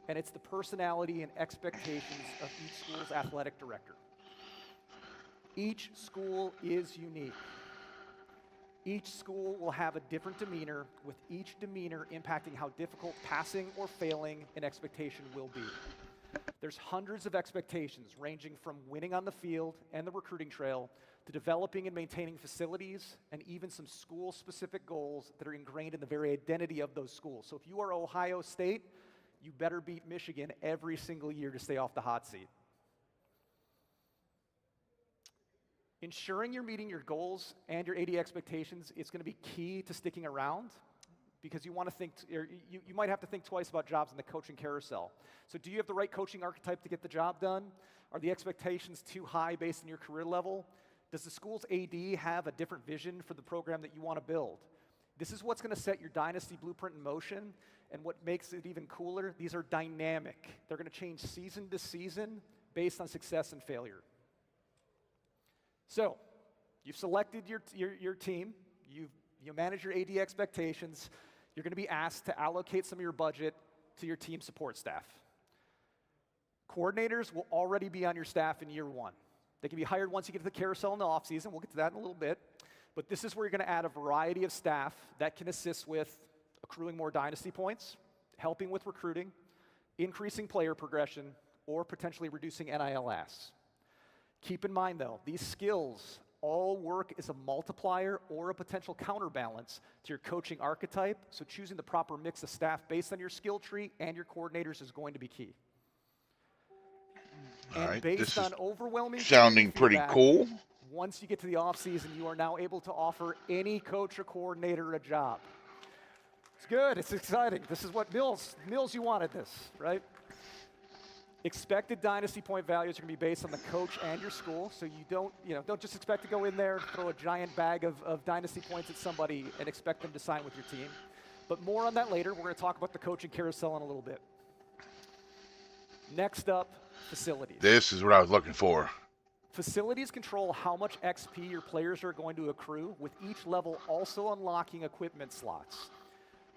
and it's the personality and expectations of each school's athletic director. Each school is unique. Each school will have a different demeanor, with each demeanor impacting how difficult passing or failing an expectation will be. There's hundreds of expectations ranging from winning on the field and the recruiting trail to developing and maintaining facilities and even some school-specific goals that are ingrained in the very identity of those schools. So if you are Ohio State, you better beat Michigan every single year to stay off the hot seat. Ensuring you're meeting your goals and your AD expectations is going to be key to sticking around, because you want to think, or you might have to think twice about jobs in the coaching carousel. So do you have the right coaching archetype to get the job done? Are the expectations too high based on your career level? Does the school's AD have a different vision for the program that you want to build? This is what's going to set your Dynasty Blueprint in motion, and what makes it even cooler, these are dynamic. They're going to change season to season based on success and failure. So, you've selected your team, you manage your AD expectations, you're going to be asked to allocate some of your budget to your team support staff. Coordinators will already be on your staff in year one. They can be hired once you get to the carousel in the offseason. We'll get to that in a little bit. But this is where you're going to add a variety of staff that can assist with accruing more Dynasty points, helping with recruiting, increasing player progression, or potentially reducing NIL asks. Keep in mind, though, these skills all work as a multiplier or a potential counterbalance to your coaching archetype, so choosing the proper mix of staff based on your skill tree and your coordinators is going to be key. All right, based on overwhelming sounding pretty feedback, cool. Once you get to the offseason, you are now able to offer any coach or coordinator a job. It's good. It's exciting. This is what Mills, you wanted this, right? Expected Dynasty point values are going to be based on the coach and your school, so you don't just expect to go in there, throw a giant bag of Dynasty points at somebody and expect them to sign with your team. But more on that later. We're going to talk about the coaching carousel in a little bit. Next up, facilities. This is what I was looking for. Facilities control how much XP your players are going to accrue, with each level also unlocking equipment slots.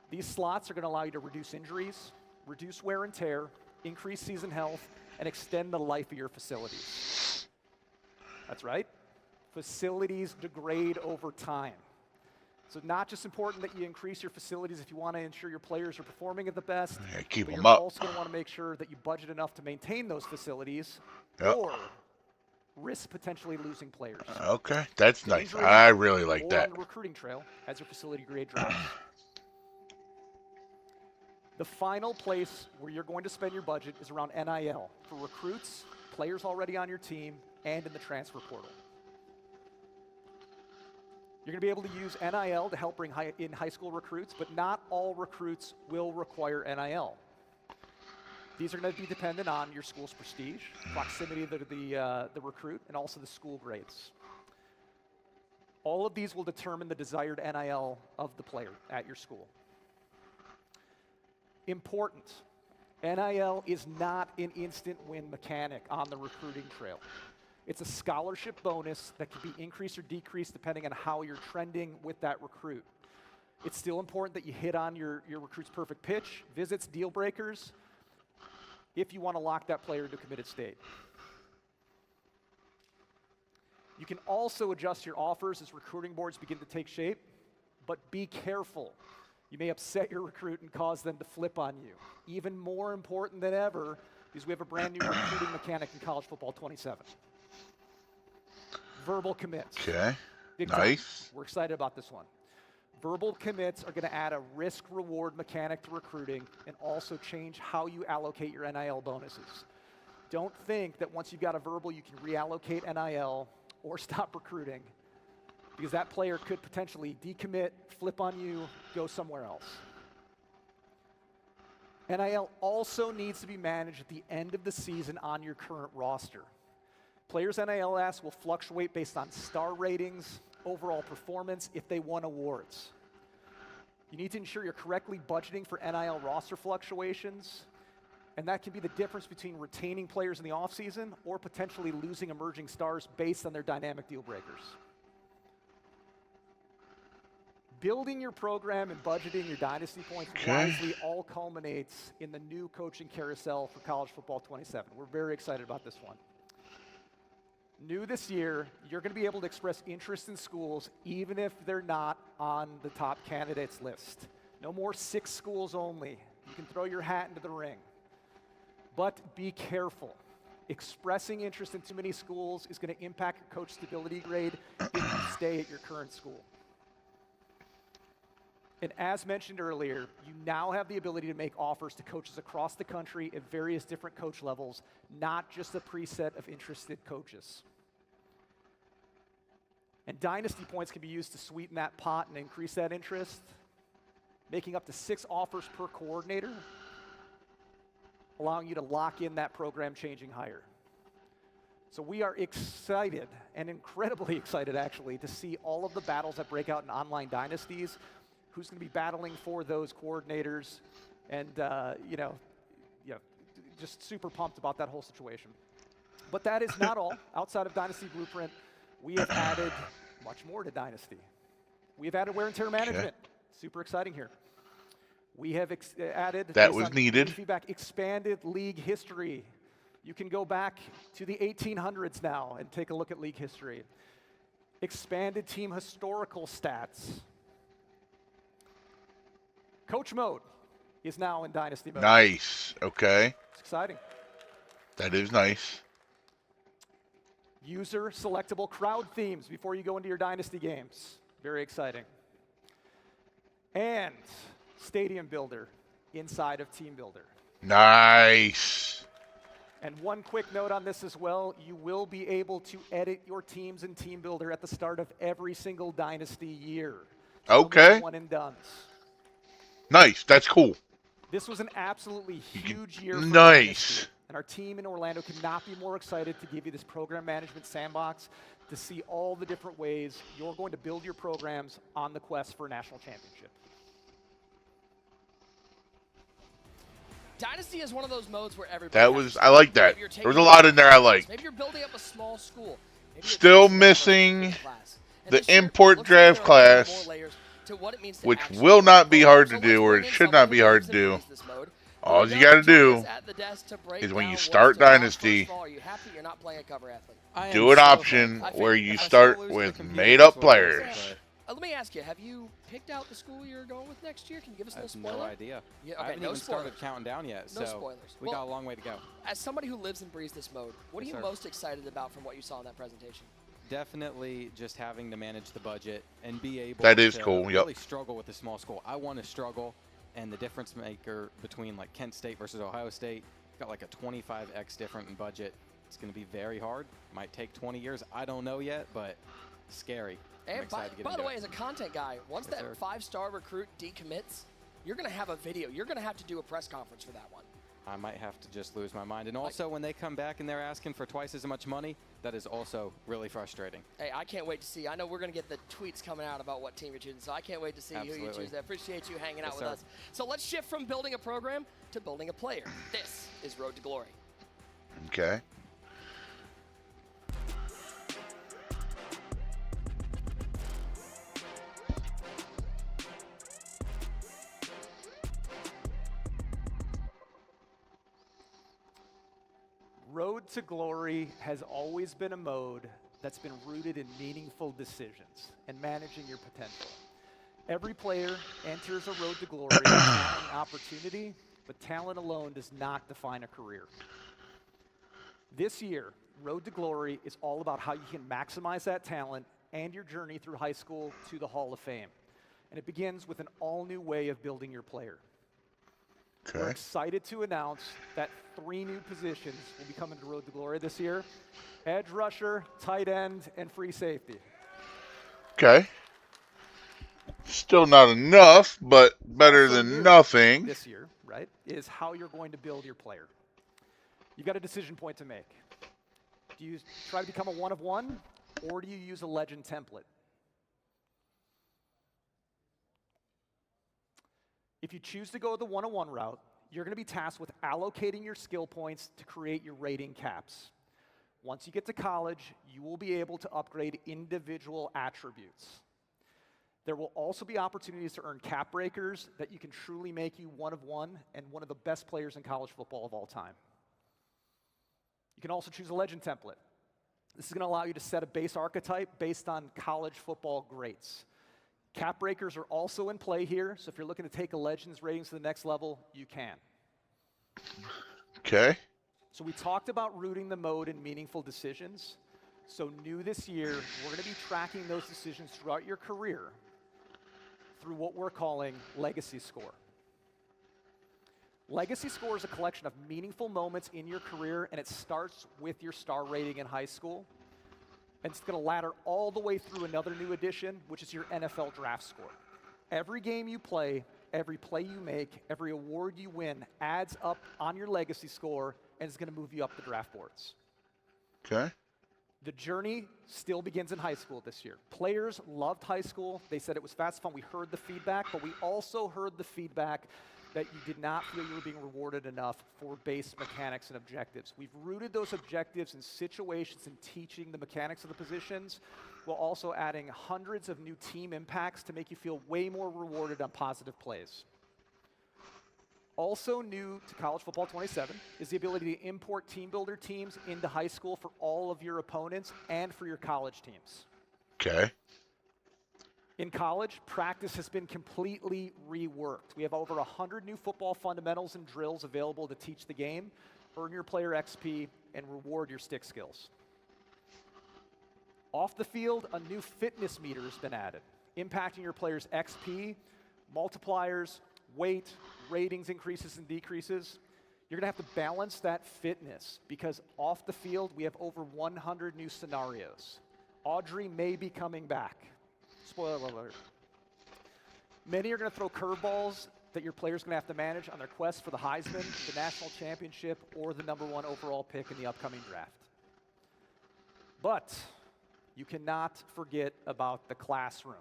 These slots are going to allow you to reduce injuries, reduce wear and tear, increase season health, and extend the life of your facilities. That's right. Facilities degrade over time. So not just important that you increase your facilities if you want to ensure your players are performing at the best, keep but them you're up. also going to want to make sure that you budget enough to maintain those facilities, Yep. or risk potentially losing players. Okay, that's nice. Injury I really like or that. on the recruiting trail as your facility grade drops. The final place where you're going to spend your budget is around NIL for recruits, players already on your team, and in the transfer portal. You're going to be able to use NIL to help bring in high school recruits, but not all recruits will require NIL. These are going to be dependent on your school's prestige, proximity to the recruit, and also the school grades. All of these will determine the desired NIL of the player at your school. Important, NIL is not an instant win mechanic on the recruiting trail. It's a scholarship bonus that can be increased or decreased depending on how you're trending with that recruit. It's still important that you hit on your recruit's perfect pitch, visits, deal breakers, if you want to lock that player into a committed state. You can also adjust your offers as recruiting boards begin to take shape, but be careful. You may upset your recruit and cause them to flip on you. Even more important than ever, because we have a brand new recruiting mechanic in college football 27. Verbal commits. Okay. Big Nice. time. We're excited about this one. Verbal commits are going to add a risk-reward mechanic to recruiting and also change how you allocate your NIL bonuses. Don't think that once you've got a verbal, you can reallocate NIL or stop recruiting, because that player could potentially decommit, flip on you, go somewhere else. NIL also needs to be managed at the end of the season on your current roster. Players' NIL asks will fluctuate based on star ratings, overall performance, if they won awards. You need to ensure you're correctly budgeting for NIL roster fluctuations, and that can be the difference between retaining players in the offseason or potentially losing emerging stars based on their dynamic deal breakers. Building your program and budgeting your dynasty points wisely all culminates in the new coaching carousel for College Football 27. We're very excited about this one. New this year, you're going to be able to express interest in schools even if they're not on the top candidates list. No more 6 schools only. You can throw your hat into the ring. But be careful. Expressing interest in too many schools is going to impact your coach stability grade if you stay at your current school. And as mentioned earlier, you now have the ability to make offers to coaches across the country at various different coach levels, not just a preset of interested coaches. And dynasty points can be used to sweeten that pot and increase that interest, making up to 6 offers per coordinator, allowing you to lock in that program changing hire. So we are excited, and incredibly excited actually, to see all of the battles that break out in online dynasties, who's going to be battling for those coordinators, and just super pumped about that whole situation. But that is not all. Outside of Dynasty Blueprint, we have added much more to Dynasty. We have added wear and tear management. Super exciting here. We have added, that was needed, feedback, expanded league history. You can go back to the 1800s now and take a look at league history. Expanded team historical stats. Coach mode is now in Dynasty mode. Nice. Okay. It's exciting. That is nice. User selectable crowd themes before you go into your Dynasty games. Very exciting. And Stadium Builder inside of Team Builder. Nice. And one quick note on this as well, you will be able to edit your teams in Team Builder at the start of every single Dynasty year. So okay. No one and dones. Nice. That's cool. This was an absolutely huge year for nice. Dynasty. And our team in Orlando could not be more excited to give you this program management sandbox to see all the different ways you're going to build your programs on the quest for a national championship. Dynasty is one of those modes where everybody. That was, I like that. There was a lot in there I liked. Maybe you're building up a small school. Still missing the import draft class, which will not be hard to do, or it should not be hard to do. All you got to do is when you start Dynasty, do an option where you start with made-up players. Let me ask you, have you picked out the school you're going with next year? Can you give us a little spoiler? No idea. Yeah, okay, I haven't even started counting down yet, no so spoilers. We got a long way to go. As somebody who lives and breathes this mode, what are you most excited about from what you saw in that presentation? Definitely just having to manage the budget and be able to cool. Really struggle with a small school. I want to struggle, and the difference maker between like Kent State versus Ohio State, got like a 25x different in budget. It's going to be very hard. Might take 20 years. I don't know yet, but scary. And by the way, as a content guy, once that 5-star recruit decommits, you're going to have a video. You're going to have to do a press conference for that one. I might have to just lose my mind. And also, when they come back and they're asking for twice as much money, that is also really frustrating. Hey, I can't wait to see. I know we're going to get the tweets coming out about what team you're choosing, so I can't wait to see who you choose. I appreciate you hanging out with us. So let's shift from building a program to building a player. This is Road to Glory. Okay. Road to Glory has always been a mode that's been rooted in meaningful decisions and managing your potential. Every player enters a Road to Glory with talent and opportunity, but talent alone does not define a career. This year, Road to Glory is all about how you can maximize that talent and your journey through high school to the Hall of Fame. And it begins with an all-new way of building your player. Okay. We're excited to announce that 3 new positions will be coming to Road to Glory this year: edge rusher, tight end, and free safety. Okay. Still not enough, but better Also than new nothing. this year, right, is how you're going to build your player. You've got a decision point to make. Do you try to become a one of one, or do you use a legend template? If you choose to go the one-on-one route, you're going to be tasked with allocating your skill points to create your rating caps. Once you get to college, you will be able to upgrade individual attributes. There will also be opportunities to earn cap breakers that you can truly make you one of one and one of the best players in college football of all time. You can also choose a legend template. This is going to allow you to set a base archetype based on college football greats. Cap breakers are also in play here, so if you're looking to take a Legends ratings to the next level, you can. Okay. So we talked about rooting the mode in meaningful decisions. So new this year, we're going to be tracking those decisions throughout your career through what we're calling Legacy Score. Legacy Score is a collection of meaningful moments in your career, and it starts with your star rating in high school. And it's going to ladder all the way through another new addition, which is your NFL draft score. Every game you play, every play you make, every award you win adds up on your legacy score, and it's going to move you up the draft boards. Okay. The journey still begins in high school this year. Players loved high school. They said it was fast, fun. We heard the feedback, but we also heard the feedback that you did not feel you were being rewarded enough for base mechanics and objectives. We've rooted those objectives in situations and teaching the mechanics of the positions, while also adding hundreds of new team impacts to make you feel way more rewarded on positive plays. Also new to College Football 27 is the ability to import team builder teams into high school for all of your opponents and for your college teams. Okay. In college, practice has been completely reworked. We have over 100 new football fundamentals and drills available to teach the game, earn your player XP, and reward your stick skills. Off the field, a new fitness meter has been added, impacting your player's XP, multipliers, weight, ratings increases and decreases. You're going to have to balance that fitness because off the field, we have over 100 new scenarios. Audrey may be coming back. Spoiler alert. Many are going to throw curveballs that your player's going to have to manage on their quest for the Heisman, the national championship, or the #1 overall pick in the upcoming draft. But you cannot forget about the classroom.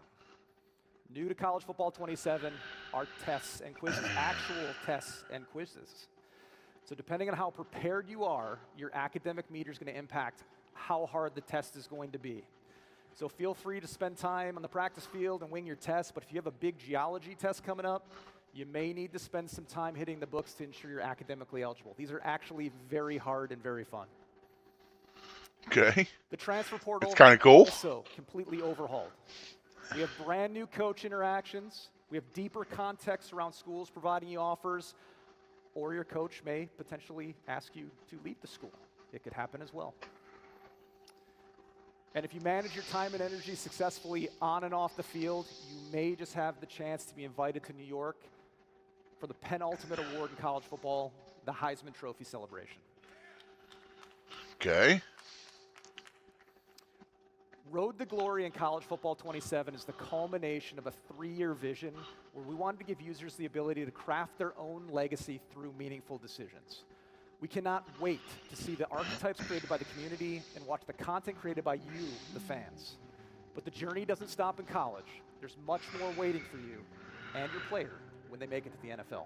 New to College Football 27 are tests and quizzes, actual tests and quizzes. So depending on how prepared you are, your academic meter is going to impact how hard the test is going to be. So feel free to spend time on the practice field and wing your test, but if you have a big geology test coming up, you may need to spend some time hitting the books to ensure you're academically eligible. These are actually very hard and very fun. Okay. The transfer portal That's kind of cool. Also completely overhauled. We have brand new coach interactions. We have deeper context around schools providing you offers, or your coach may potentially ask you to leave the school. It could happen as well. And if you manage your time and energy successfully on and off the field, you may just have the chance to be invited to New York for the penultimate award in college football, the Heisman Trophy celebration. Okay. Road to Glory in College Football 27 is the culmination of a 3-year vision where we wanted to give users the ability to craft their own legacy through meaningful decisions. We cannot wait to see the archetypes created by the community and watch the content created by you, the fans. But the journey doesn't stop in college. There's much more waiting for you and your player when they make it to the NFL.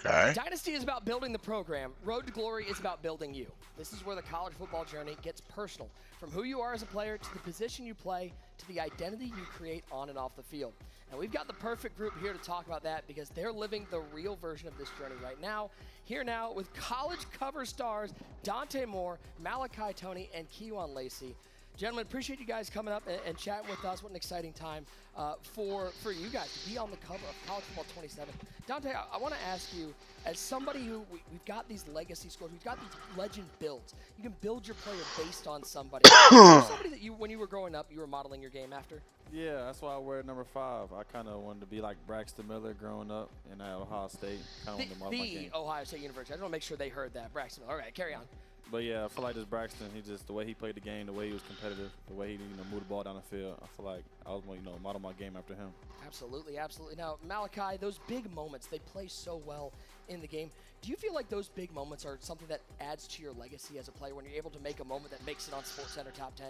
Okay. Dynasty is about building the program. Road to Glory is about building you. This is where the college football journey gets personal. From who you are as a player, to the position you play, to the identity you create on and off the field. And we've got the perfect group here to talk about that because they're living the real version of this journey right now. Here now with college cover stars Dante Moore, Malachi Tony, and Kejuan Lacey. Gentlemen, appreciate you guys coming up and chatting with us. What an exciting time for you guys to be on the cover of College Football 27. Dante, I want to ask you, as somebody who, we've got these legacy scores, we've got these legend builds. You can build your player based on somebody. Somebody that you, when you were growing up, you were modeling your game after? Yeah, that's why I wear number 5. I kind of wanted to be like Braxton Miller growing up in Ohio State. Kind of wanted to model my game. Ohio State University. I just want to make sure they heard that. Braxton Miller. All right, carry on. But yeah, I feel like this Braxton, he just, the way he played the game, the way he was competitive, the way he moved the ball down the field, I feel like I was going to model my game after him. Absolutely, absolutely. Now, Malachi, those big moments, they play so well in the game. Do you feel like those big moments are something that adds to your legacy as a player when you're able to make a moment that makes it on SportsCenter Top 10?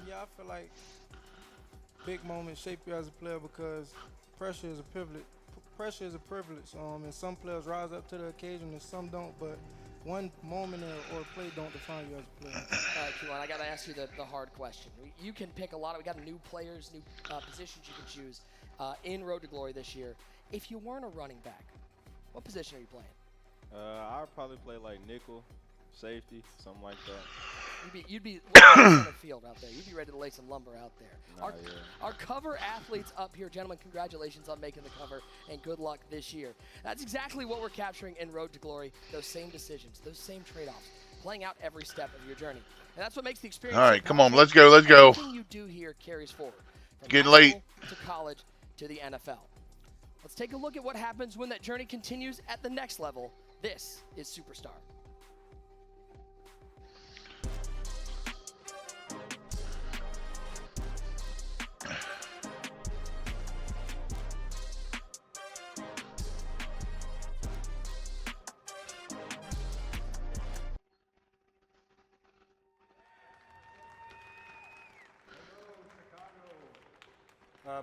Yeah, I feel like big moments shape you as a player because pressure is a privilege. Pressure is a privilege, and some players rise up to the occasion and some don't, but one moment or play don't define you as a player. All right, Kejuan, I got to ask you the hard question. You can pick a lot. We got new players, new positions you can choose in Road to Glory this year. If you weren't a running back, what position are you playing? I would probably play like nickel, safety, something like that. You'd be on the field out there. You'd be ready to lay some lumber out there. Our cover athletes up here, gentlemen, congratulations on making the cover, and good luck this year. That's exactly what we're capturing in Road to Glory, those same decisions, those same trade-offs, playing out every step of your journey. And that's what makes the experience. All right, come on, let's go, let's go. Everything you do here carries forward. From getting late. To college to the NFL. Let's take a look at what happens when that journey continues at the next level. This is Superstar.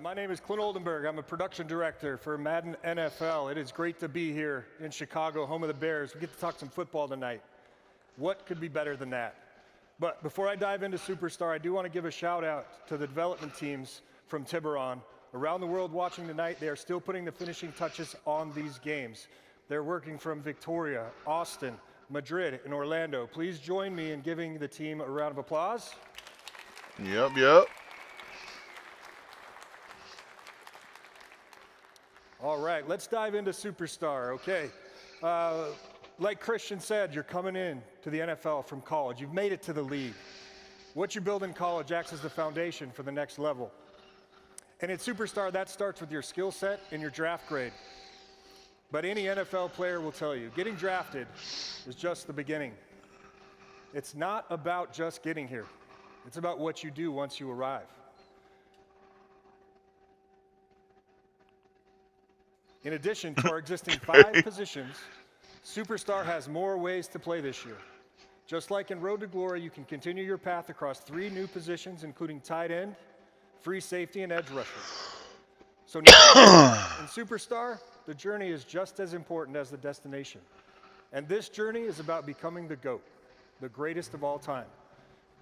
My name is Clint Oldenburg. I'm a production director for Madden NFL. It is great to be here in Chicago, home of the Bears. We get to talk some football tonight. What could be better than that? But before I dive into Superstar, I do want to give a shout out to the development teams from Tiburon. Around the world watching tonight, they are still putting the finishing touches on these games. They're working from Victoria, Austin, Madrid, and Orlando. Please join me in giving the team a round of applause. Yep. All right, let's dive into Superstar, okay. Like Christian said, you're coming in to the NFL from college. You've made it to the league. What you build in college acts as the foundation for the next level. And at Superstar, that starts with your skill set and your draft grade. But any NFL player will tell you, getting drafted is just the beginning. It's not about just getting here. It's about what you do once you arrive. In addition to our existing 5 positions, Superstar has more ways to play this year. Just like in Road to Glory, you can continue your path across 3 new positions, including tight end, free safety, and edge rusher. So now, in Superstar, the journey is just as important as the destination. And this journey is about becoming the GOAT, the greatest of all time.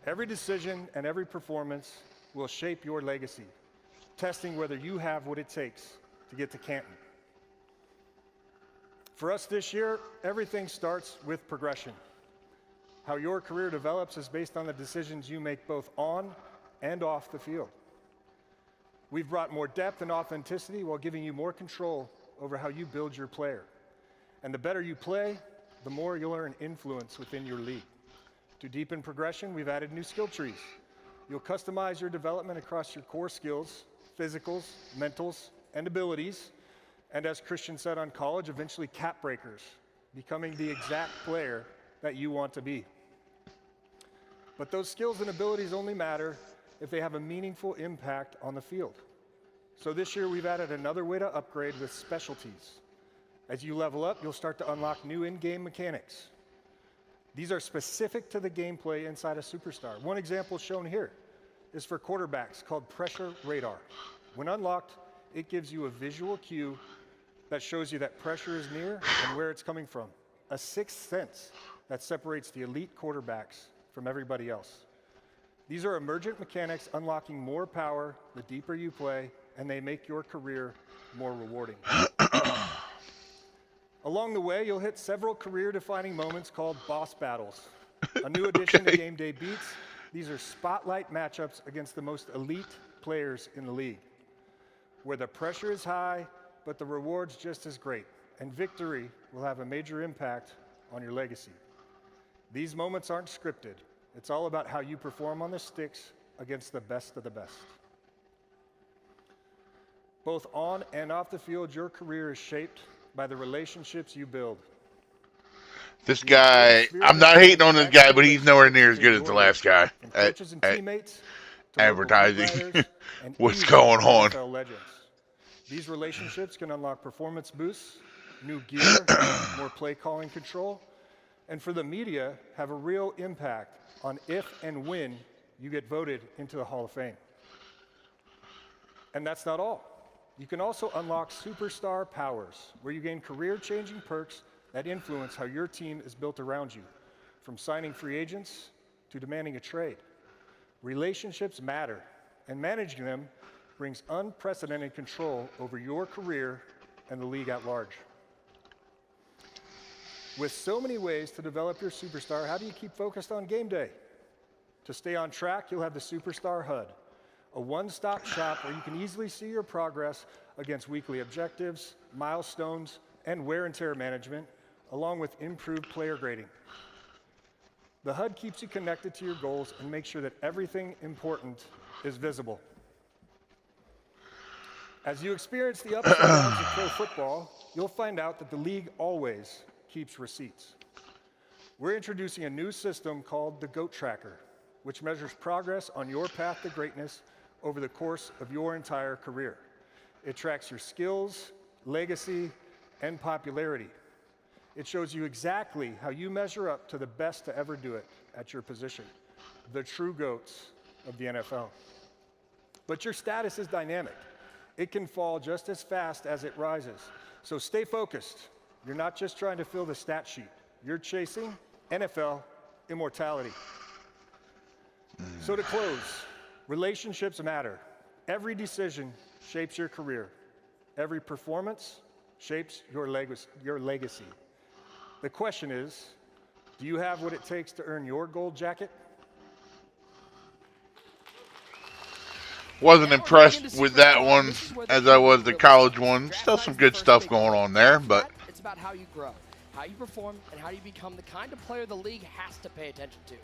Every decision and every performance will shape your legacy, testing whether you have what it takes to get to Canton. For us this year, everything starts with progression. How your career develops is based on the decisions you make both on and off the field. We've brought more depth and authenticity while giving you more control over how you build your player. And the better you play, the more you'll earn influence within your league. To deepen progression, we've added new skill trees. You'll customize your development across your core skills, physicals, mentals, and abilities. And as Christian said on college, eventually cap breakers, becoming the exact player that you want to be. But those skills and abilities only matter if they have a meaningful impact on the field. So this year we've added another way to upgrade with specialties. As you level up, you'll start to unlock new in-game mechanics. These are specific to the gameplay inside a Superstar. One example shown here is for quarterbacks called Pressure Radar. When unlocked, it gives you a visual cue that shows you that pressure is near and where it's coming from. A sixth sense that separates the elite quarterbacks from everybody else. These are emergent mechanics unlocking more power the deeper you play, and they make your career more rewarding. Along the way, you'll hit several career-defining moments called boss battles. A new addition to Game Day Beats. These are spotlight matchups against the most elite players in the league, where the pressure is high, but the reward's just as great, and victory will have a major impact on your legacy. These moments aren't scripted. It's all about how you perform on the sticks against the best of the best. Both on and off the field, your career is shaped by the relationships you build. This guy, I'm not hating on this guy, but he's nowhere near as good as the last guy at advertising what's going on. These relationships can unlock performance boosts, new gear, more play calling control, and for the media, have a real impact on if and when you get voted into the Hall of Fame. And that's not all. You can also unlock Superstar powers, where you gain career-changing perks that influence how your team is built around you, from signing free agents to demanding a trade. Relationships matter, and managing them brings unprecedented control over your career and the league at large. With so many ways to develop your Superstar, how do you keep focused on game day? To stay on track, you'll have the Superstar HUD, a one-stop shop where you can easily see your progress against weekly objectives, milestones, and wear and tear management, along with improved player grading. The HUD keeps you connected to your goals and makes sure that everything important is visible. As you experience the ups and downs of pro football, you'll find out that the league always keeps receipts. We're introducing a new system called the GOAT Tracker, which measures progress on your path to greatness over the course of your entire career. It tracks your skills, legacy, and popularity. It shows you exactly how you measure up to the best to ever do it at your position, the true GOATs of the NFL. But your status is dynamic. It can fall just as fast as it rises. So stay focused. You're not just trying to fill the stat sheet. You're chasing NFL immortality. So to close, relationships matter. Every decision shapes your career. Every performance shapes your legacy. The question is, do you have what it takes to earn your gold jacket? Wasn't impressed with that one as I was the college one. Still some good stuff going on there, but it's about how you grow, how you perform, and how you become the kind of player the league has to pay attention to.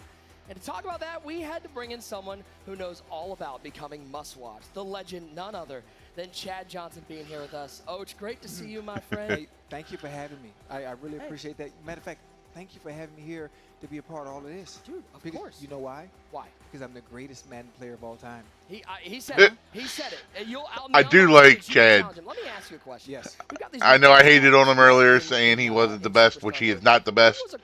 And to talk about that, we had to bring in someone who knows all about becoming must-watch, the legend, none other than Chad Johnson being here with us. Oh, it's great to see you, my friend. Hey, thank you for having me. I really appreciate that. Matter of fact, thank you for having me here to be a part of all of this. Dude, of course. You know why? Why? Because I'm the greatest Madden player of all time. He said it. He said it. And I do like Chad. Let me ask you a question. Yes. I know I hated on him earlier saying he wasn't the best, which he is not the best,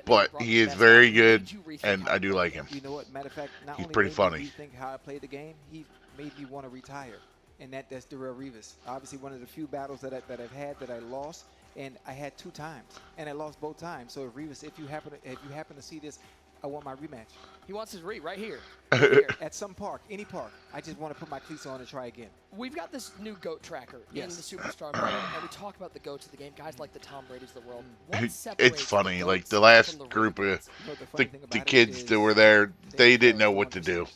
but he is very good, and I do like him. You know what? Matter of fact, not He's only pretty made funny. me rethink how I played the game, he made me want to retire. And that's Darrell Revis. Obviously, one of the few battles that I've had that I lost, and I had 2 times, and I lost both times. So Revis, if you happen to see this, I want my rematch. He wants his right here. At some park, any park. I just want to put my cleats on and try again. We've got this new GOAT tracker in the Superstar mode, and we talk about the GOATs of the game, guys like the Tom Brady's of the world. It's funny, like the last group of the kids that were there, they didn't know what to do.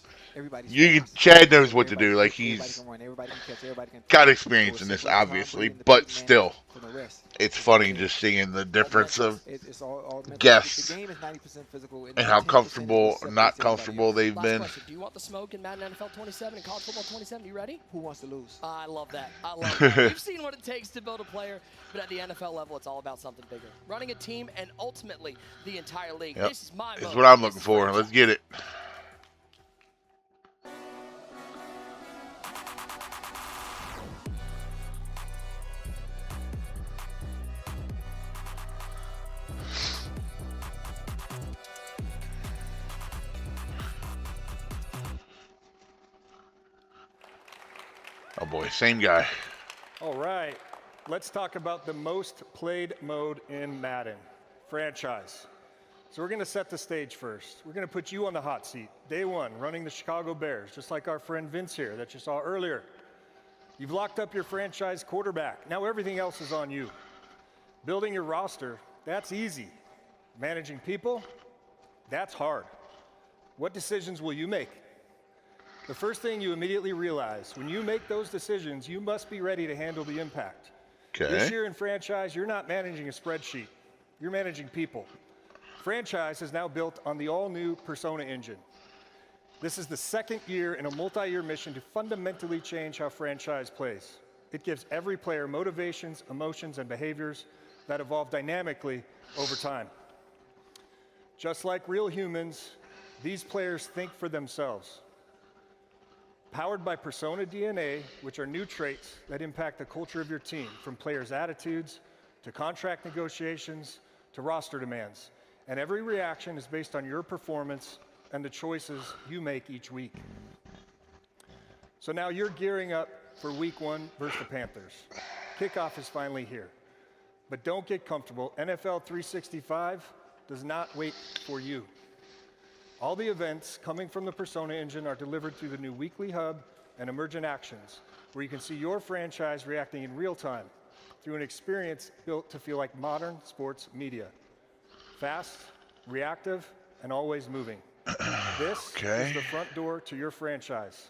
Chad knows what to do. Like he's got experience in this, obviously, but still, it's funny just seeing the difference of guests and how comfortable or not comfortable they've been. Do you want the smoke in Madden NFL 27 and College Football 27? You ready? Who wants to lose? I love that. I love that. We've seen what it takes to build a player, but at the NFL level, it's all about something bigger. Running a team and ultimately the entire league. Yep. This is my It's moment. what I'm looking for. Let's get it. boy, same guy. All right, let's talk about the most played mode in Madden, franchise. So we're gonna set the stage first. We're gonna put you on the hot seat. Day one, running the Chicago Bears, just like our friend Vince here that you saw earlier. You've locked up your franchise quarterback. Now everything else is on you. Building your roster, that's easy. Managing people, that's hard. What decisions will you make? The first thing you immediately realize, when you make those decisions, you must be ready to handle the impact. Okay. This year in franchise, you're not managing a spreadsheet. You're managing people. Franchise is now built on the all-new Persona engine. This is the second year in a multi-year mission to fundamentally change how franchise plays. It gives every player motivations, emotions, and behaviors that evolve dynamically over time. Just like real humans, these players think for themselves. Powered by Persona DNA, which are new traits that impact the culture of your team, from players' attitudes to contract negotiations to roster demands. And every reaction is based on your performance and the choices you make each week. So now you're gearing up for week one versus the Panthers. Kickoff is finally here. But don't get comfortable. NFL 365 does not wait for you. All the events coming from the Persona engine are delivered through the new weekly hub and emergent actions, where you can see your franchise reacting in real time through an experience built to feel like modern sports media. Fast, reactive, and always moving. This is the front door to your franchise.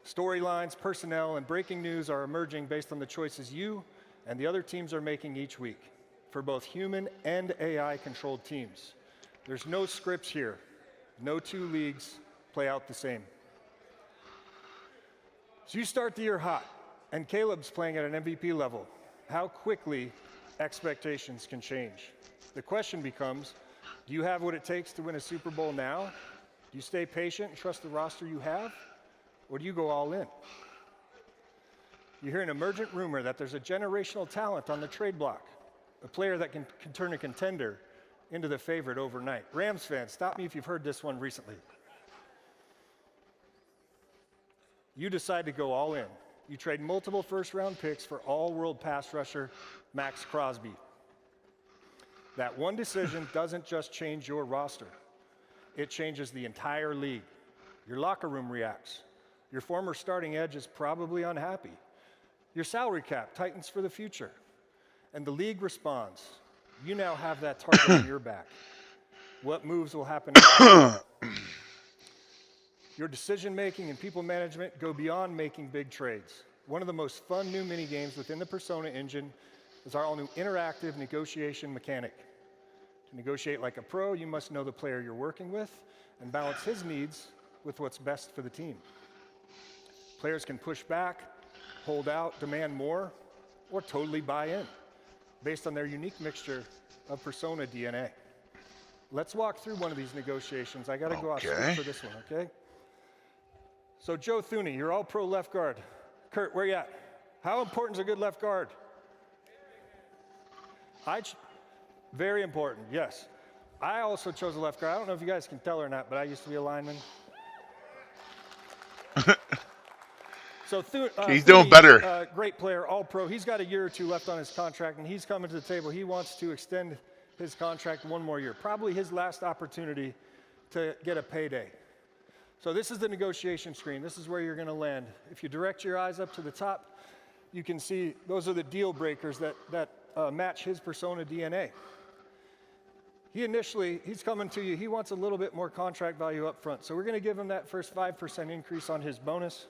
Storylines, personnel, and breaking news are emerging based on the choices you and the other teams are making each week for both human and AI-controlled teams. There's no scripts here. No two leagues play out the same. So you start the year hot, and Caleb's playing at an MVP level. How quickly expectations can change. The question becomes, do you have what it takes to win a Super Bowl now? Do you stay patient and trust the roster you have? Or do you go all in? You hear an emergent rumor that there's a generational talent on the trade block, a player that can turn a contender into the favorite overnight. Rams fans, stop me if you've heard this one recently. You decide to go all in. You trade multiple first-round picks for all-world pass rusher Max Crosby. That one decision doesn't just change your roster. It changes the entire league. Your locker room reacts. Your former starting edge is probably unhappy. Your salary cap tightens for the future. And the league responds. You now have that target on your back. What moves will happen next? Your decision-making and people management go beyond making big trades. One of the most fun new mini-games within the Persona engine is our all-new interactive negotiation mechanic. To negotiate like a pro, you must know the player you're working with and balance his needs with what's best for the team. Players can push back, hold out, demand more, or totally buy in, based on their unique mixture of Persona DNA. Let's walk through one of these negotiations. I gotta go out straight for this one, okay? So Joe Thuney, you're all pro left guard. Kurt, where you at? How important is a good left guard? Very important, yes. I also chose a left guard. I don't know if you guys can tell or not, but I used to be a lineman. So he's doing better. Great player, all pro. He's got a year or two left on his contract, and he's coming to the table. He wants to extend his contract one more year, probably his last opportunity to get a payday. So this is the negotiation screen. This is where you're going to land. If you direct your eyes up to the top, you can see those are the deal breakers that match his Persona DNA. He's coming to you. He wants a little bit more contract value up front. So we're going to give him that first 5% increase on his bonus.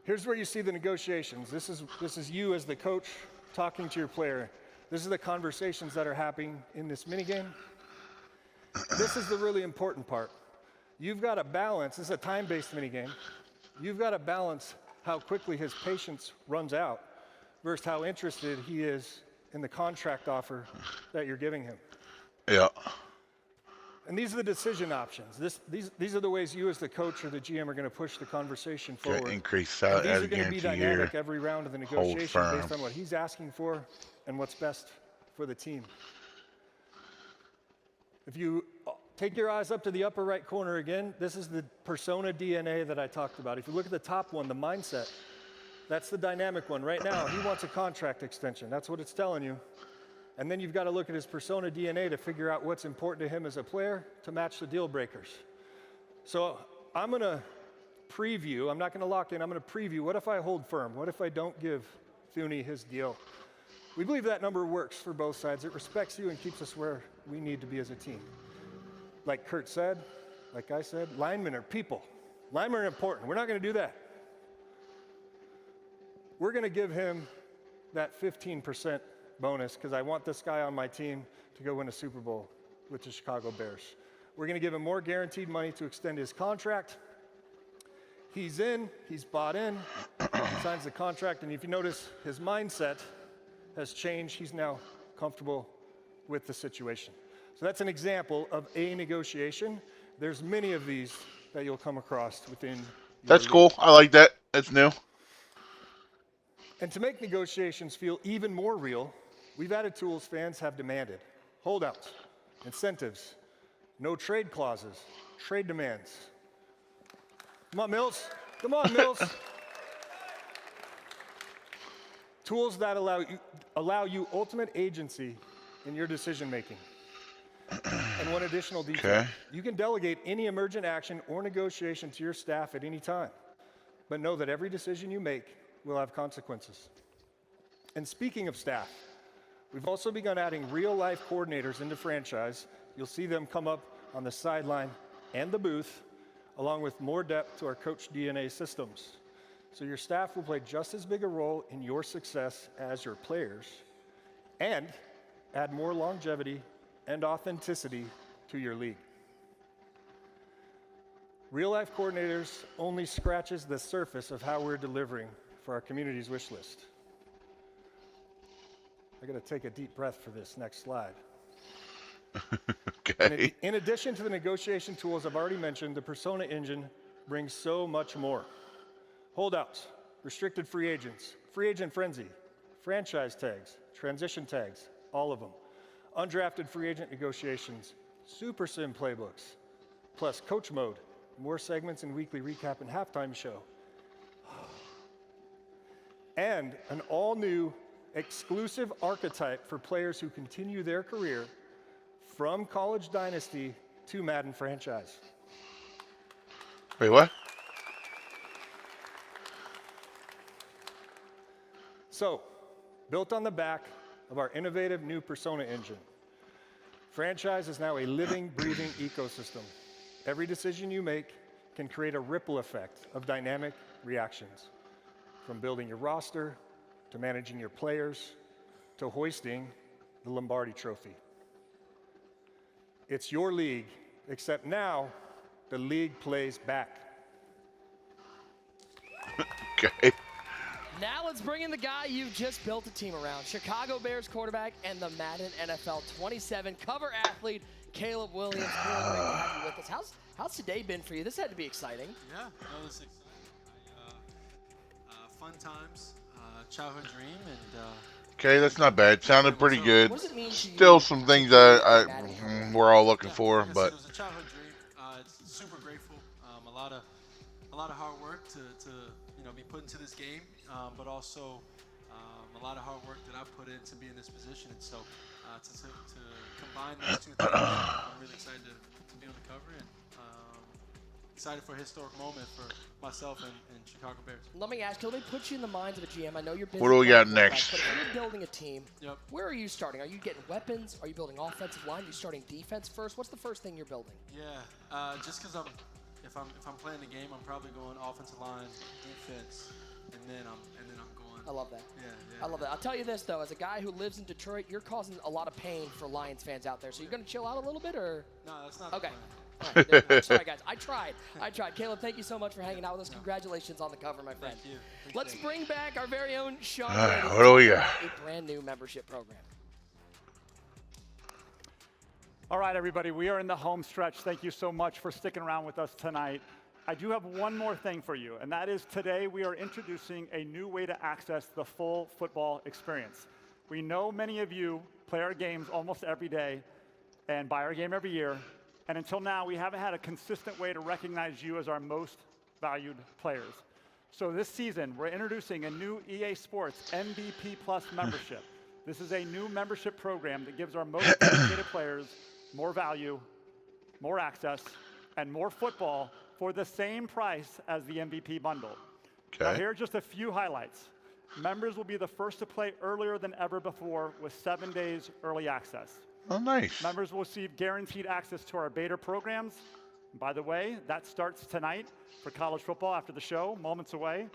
Here's where you see the negotiations. This is you as the coach talking to your player. This is the conversations that are happening in this minigame. This is the really important part. You've got to balance, this is a time-based minigame. You've got to balance how quickly his patience runs out versus how interested he is in the contract offer that you're giving him. Yeah. And these are the decision options. These are the ways you as the coach or the GM are going to push the conversation forward. Increase salary these are going to be dynamic every round of the negotiation firm. based on what he's asking for and what's best for the team. If you take your eyes up to the upper right corner again. This is the persona DNA that I talked about. If you look at the top one, the mindset, that's the dynamic one. Right now, he wants a contract extension. That's what it's telling you. And then you've got to look at his persona DNA to figure out what's important to him as a player to match the deal breakers. So I'm going to preview. I'm not going to lock in. I'm going to preview. What if I hold firm? What if I don't give Thuney his deal? We believe that number works for both sides. It respects you and keeps us where we need to be as a team. Like Kurt said, like I said, linemen are people. Linemen are important. We're not going to do that. We're going to give him that 15% bonus because I want this guy on my team to go win a Super Bowl with the Chicago Bears. We're going to give him more guaranteed money to extend his contract. He's in, he's bought in, he signs the contract, and if you notice, his mindset has changed. He's now comfortable with the situation. So that's an example of a negotiation. There's many of these that you'll come across within your That's league. cool. I like that. That's new. And to make negotiations feel even more real, we've added tools fans have demanded. Holdouts, incentives, no trade clauses, trade demands. Come on, Mills. Come on, Mills. Tools that allow you ultimate agency in your decision making. And one additional detail. Okay. You can delegate any emergent action or negotiation to your staff at any time, but know that every decision you make will have consequences. And speaking of staff, we've also begun adding real-life coordinators into franchise. You'll see them come up on the sideline and the booth, along with more depth to our coach DNA systems. So your staff will play just as big a role in your success as your players, and add more longevity and authenticity to your league. Real-life coordinators only scratches the surface of how we're delivering for our community's wish list. I gotta take a deep breath for this next slide. Okay. In addition to the negotiation tools I've already mentioned, the Persona Engine brings so much more. Holdouts, restricted free agents, free agent frenzy, franchise tags, transition tags, all of them. Undrafted free agent negotiations, super sim playbooks, plus coach mode, more segments and weekly recap and halftime show. And an all-new exclusive archetype for players who continue their career from College Dynasty to Madden franchise. Wait, what? So, built on the back of our innovative new Persona Engine, franchise is now a living, breathing ecosystem. Every decision you make can create a ripple effect of dynamic reactions, from building your roster, to managing your players, to hoisting the Lombardi Trophy. It's your league, except now the league plays back. Okay. Now let's bring in the guy you've just built a team around. Chicago Bears quarterback and the Madden NFL 27 cover athlete, Caleb Williams. Caleb, great to have you with us. How's today been for you? This had to be exciting. Yeah, no, this is exciting. Fun times, childhood dream, and Okay, that's not bad. Sounded pretty good. What does it mean to you? Still some things we're all looking for, like I but said, it was a childhood dream. It's super grateful. A lot of hard work to be put into this game, but also a lot of hard work that I've put in to be in this position. And so to combine those two things, I'm really excited to be on the cover and excited for a historic moment for myself and Chicago Bears. Let me ask you, let me put you in the minds of a GM. I know you're busy. What do we got quarterback, next? But if you're building a team, where are you starting? Are you getting weapons? Are you building offensive line? Are you starting defense first? What's the first thing you're building? Yeah, just because if I'm playing the game, I'm probably going offensive line, defense, and then I'm going. I love that. Yeah. I love that. I'll tell you this though, as a guy who lives in Detroit, you're causing a lot of pain for Lions fans out there. So you're going to chill out a little bit, or? No, that's not. Okay. All right, sorry, guys. I tried. Caleb, thank you so much for hanging out with us. Congratulations on the cover, my friend. Thank you. Let's bring back our very own Sean. What do we got? A brand new membership program. All right, everybody, we are in the home stretch. Thank you so much for sticking around with us tonight. I do have one more thing for you, and that is today we are introducing a new way to access the full football experience. We know many of you play our games almost every day and buy our game every year, And until now, we haven't had a consistent way to recognize you as our most valued players. So this season, we're introducing a new EA Sports MVP Plus membership. This is a new membership program that gives our most dedicated players more value, more access, and more football for the same price as the MVP bundle. Now, here are just a few highlights. Members will be the first to play earlier than ever before with 7 days early access. Oh, nice. Members will receive guaranteed access to our beta programs. By the way, that starts tonight for college football after the show, moments away.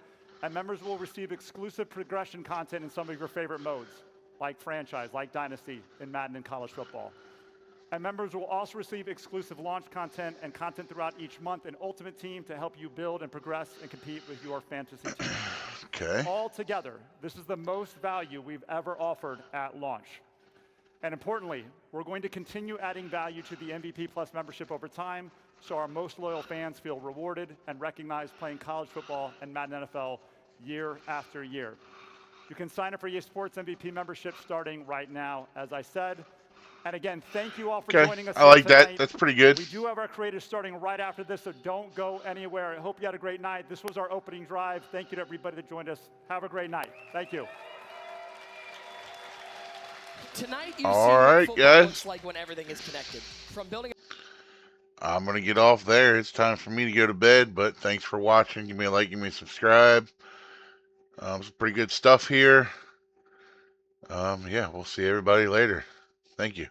And members will receive exclusive progression content in some of your favorite modes, like franchise, like Dynasty in Madden and College football. And members will also receive exclusive launch content and content throughout each month in Ultimate Team to help you build and progress and compete with your fantasy team. Okay. All together, this is the most value we've ever offered at launch. And importantly, we're going to continue adding value to the MVP Plus membership over time so our most loyal fans feel rewarded and recognized playing college football and Madden NFL year after year. You can sign up for EA Sports MVP membership starting right now, as I said. And again, thank you all for joining us. I like tonight. that. That's pretty good. We do have our creators starting right after this, so don't go anywhere. I hope you had a great night. This was our opening drive. Thank you to everybody that joined us. Have a great night. Thank you. Tonight, you All see right, what football guys. looks like when everything is connected. From building. I'm going to get off there. It's time for me to go to bed, but thanks for watching. Give me a like, give me a subscribe. Some pretty good stuff here. Yeah, we'll see everybody later. Thank you.